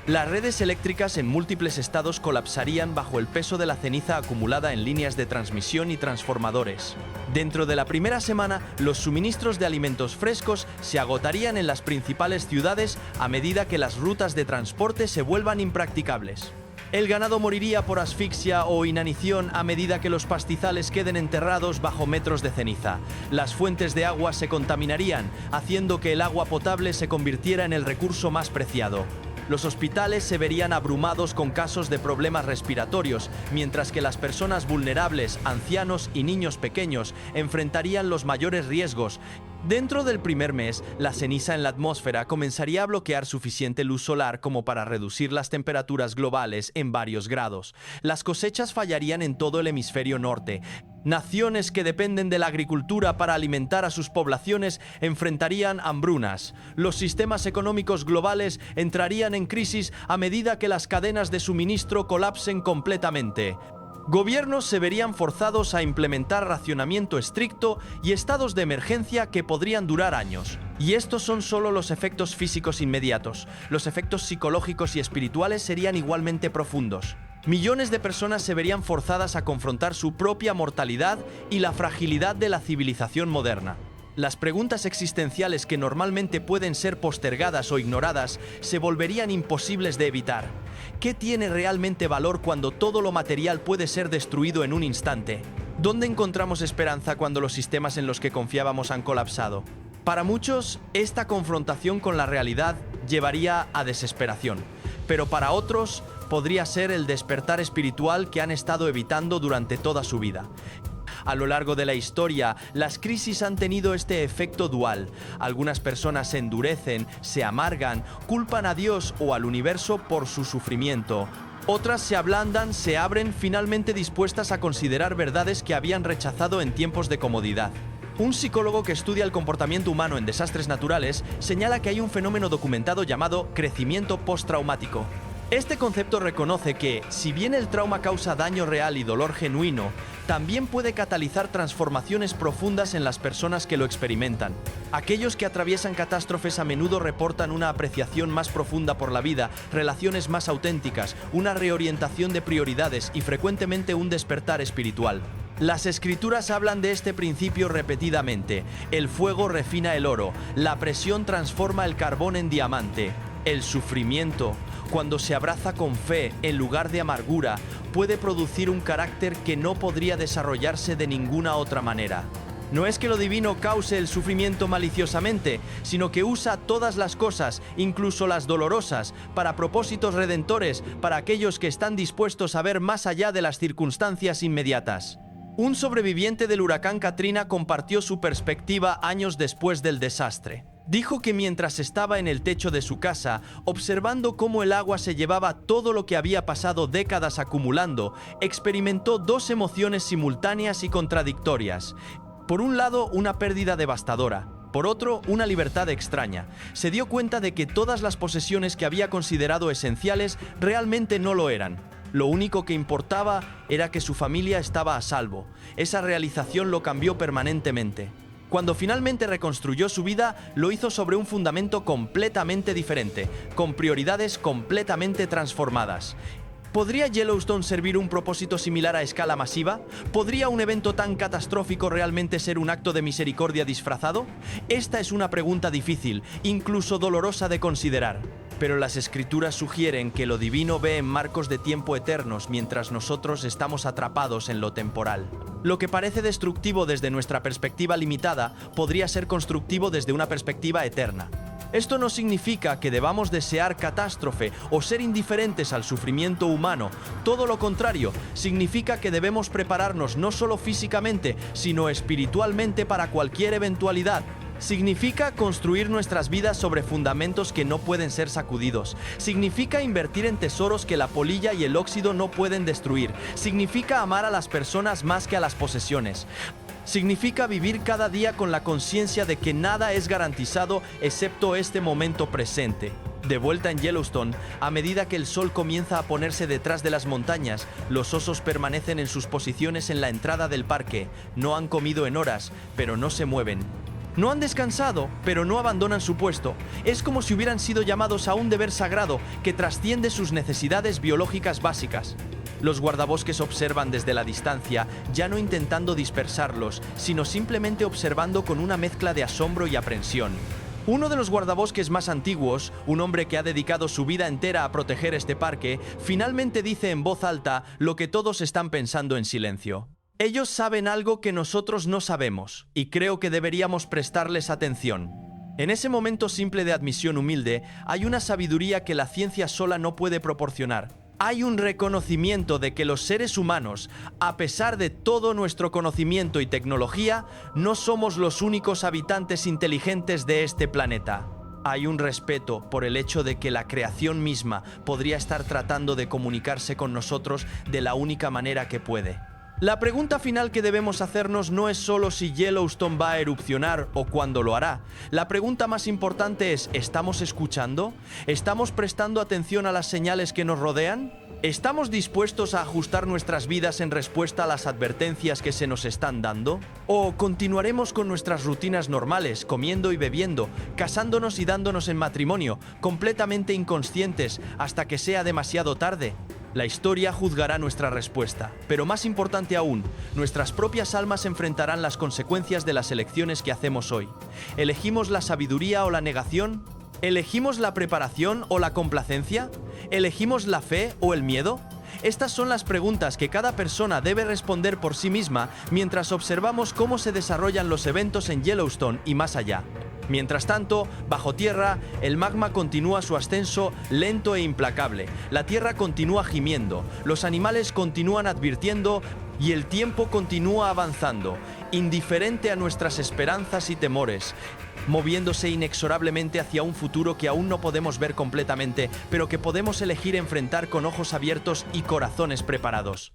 Las redes eléctricas en múltiples estados colapsarían bajo el peso de la ceniza acumulada en líneas de transmisión y transformadores. Dentro de la primera semana, los suministros de alimentos frescos se agotarían en las principales ciudades a medida que las rutas de transporte se vuelvan impracticables. El ganado moriría por asfixia o inanición a medida que los pastizales queden enterrados bajo metros de ceniza. Las fuentes de agua se contaminarían, haciendo que el agua potable se convirtiera en el recurso más preciado. Los hospitales se verían abrumados con casos de problemas respiratorios, mientras que las personas vulnerables, ancianos y niños pequeños enfrentarían los mayores riesgos. Dentro del primer mes, la ceniza en la atmósfera comenzaría a bloquear suficiente luz solar como para reducir las temperaturas globales en varios grados. Las cosechas fallarían en todo el hemisferio norte. Naciones que dependen de la agricultura para alimentar a sus poblaciones enfrentarían hambrunas. Los sistemas económicos globales entrarían en crisis a medida que las cadenas de suministro colapsen completamente. Gobiernos se verían forzados a implementar racionamiento estricto y estados de emergencia que podrían durar años. Y estos son solo los efectos físicos inmediatos. Los efectos psicológicos y espirituales serían igualmente profundos. Millones de personas se verían forzadas a confrontar su propia mortalidad y la fragilidad de la civilización moderna. Las preguntas existenciales que normalmente pueden ser postergadas o ignoradas se volverían imposibles de evitar. ¿Qué tiene realmente valor cuando todo lo material puede ser destruido en un instante? ¿Dónde encontramos esperanza cuando los sistemas en los que confiábamos han colapsado? Para muchos, esta confrontación con la realidad llevaría a desesperación, pero para otros podría ser el despertar espiritual que han estado evitando durante toda su vida. A lo largo de la historia, las crisis han tenido este efecto dual. Algunas personas se endurecen, se amargan, culpan a Dios o al universo por su sufrimiento. Otras se ablandan, se abren, finalmente dispuestas a considerar verdades que habían rechazado en tiempos de comodidad. Un psicólogo que estudia el comportamiento humano en desastres naturales señala que hay un fenómeno documentado llamado crecimiento postraumático. Este concepto reconoce que, si bien el trauma causa daño real y dolor genuino, también puede catalizar transformaciones profundas en las personas que lo experimentan. Aquellos que atraviesan catástrofes a menudo reportan una apreciación más profunda por la vida, relaciones más auténticas, una reorientación de prioridades y frecuentemente un despertar espiritual. Las escrituras hablan de este principio repetidamente. El fuego refina el oro, la presión transforma el carbón en diamante. El sufrimiento, cuando se abraza con fe en lugar de amargura, puede producir un carácter que no podría desarrollarse de ninguna otra manera. No es que lo divino cause el sufrimiento maliciosamente, sino que usa todas las cosas, incluso las dolorosas, para propósitos redentores, para aquellos que están dispuestos a ver más allá de las circunstancias inmediatas. Un sobreviviente del huracán Katrina compartió su perspectiva años después del desastre. Dijo que mientras estaba en el techo de su casa, observando cómo el agua se llevaba todo lo que había pasado décadas acumulando, experimentó dos emociones simultáneas y contradictorias. Por un lado, una pérdida devastadora. Por otro, una libertad extraña. Se dio cuenta de que todas las posesiones que había considerado esenciales realmente no lo eran. Lo único que importaba era que su familia estaba a salvo. Esa realización lo cambió permanentemente. Cuando finalmente reconstruyó su vida, lo hizo sobre un fundamento completamente diferente, con prioridades completamente transformadas. ¿Podría Yellowstone servir un propósito similar a escala masiva? ¿Podría un evento tan catastrófico realmente ser un acto de misericordia disfrazado? Esta es una pregunta difícil, incluso dolorosa de considerar. Pero las escrituras sugieren que lo divino ve en marcos de tiempo eternos mientras nosotros estamos atrapados en lo temporal. Lo que parece destructivo desde nuestra perspectiva limitada podría ser constructivo desde una perspectiva eterna. Esto no significa que debamos desear catástrofe o ser indiferentes al sufrimiento humano. Todo lo contrario, significa que debemos prepararnos no solo físicamente, sino espiritualmente para cualquier eventualidad. Significa construir nuestras vidas sobre fundamentos que no pueden ser sacudidos. Significa invertir en tesoros que la polilla y el óxido no pueden destruir. Significa amar a las personas más que a las posesiones. Significa vivir cada día con la conciencia de que nada es garantizado excepto este momento presente. De vuelta en Yellowstone, a medida que el sol comienza a ponerse detrás de las montañas, los osos permanecen en sus posiciones en la entrada del parque. No han comido en horas, pero no se mueven. No han descansado, pero no abandonan su puesto. Es como si hubieran sido llamados a un deber sagrado que trasciende sus necesidades biológicas básicas. Los guardabosques observan desde la distancia, ya no intentando dispersarlos, sino simplemente observando con una mezcla de asombro y aprensión. Uno de los guardabosques más antiguos, un hombre que ha dedicado su vida entera a proteger este parque, finalmente dice en voz alta lo que todos están pensando en silencio. Ellos saben algo que nosotros no sabemos, y creo que deberíamos prestarles atención. En ese momento simple de admisión humilde, hay una sabiduría que la ciencia sola no puede proporcionar. Hay un reconocimiento de que los seres humanos, a pesar de todo nuestro conocimiento y tecnología, no somos los únicos habitantes inteligentes de este planeta. Hay un respeto por el hecho de que la creación misma podría estar tratando de comunicarse con nosotros de la única manera que puede. La pregunta final que debemos hacernos no es solo si Yellowstone va a erupcionar o cuándo lo hará. La pregunta más importante es, ¿estamos escuchando? ¿Estamos prestando atención a las señales que nos rodean? ¿Estamos dispuestos a ajustar nuestras vidas en respuesta a las advertencias que se nos están dando? ¿O continuaremos con nuestras rutinas normales, comiendo y bebiendo, casándonos y dándonos en matrimonio, completamente inconscientes hasta que sea demasiado tarde? La historia juzgará nuestra respuesta, pero más importante aún, nuestras propias almas enfrentarán las consecuencias de las elecciones que hacemos hoy. ¿Elegimos la sabiduría o la negación? ¿Elegimos la preparación o la complacencia? ¿Elegimos la fe o el miedo? Estas son las preguntas que cada persona debe responder por sí misma mientras observamos cómo se desarrollan los eventos en Yellowstone y más allá. Mientras tanto, bajo tierra, el magma continúa su ascenso lento e implacable. La tierra continúa gimiendo, los animales continúan advirtiendo y el tiempo continúa avanzando, indiferente a nuestras esperanzas y temores, moviéndose inexorablemente hacia un futuro que aún no podemos ver completamente, pero que podemos elegir enfrentar con ojos abiertos y corazones preparados.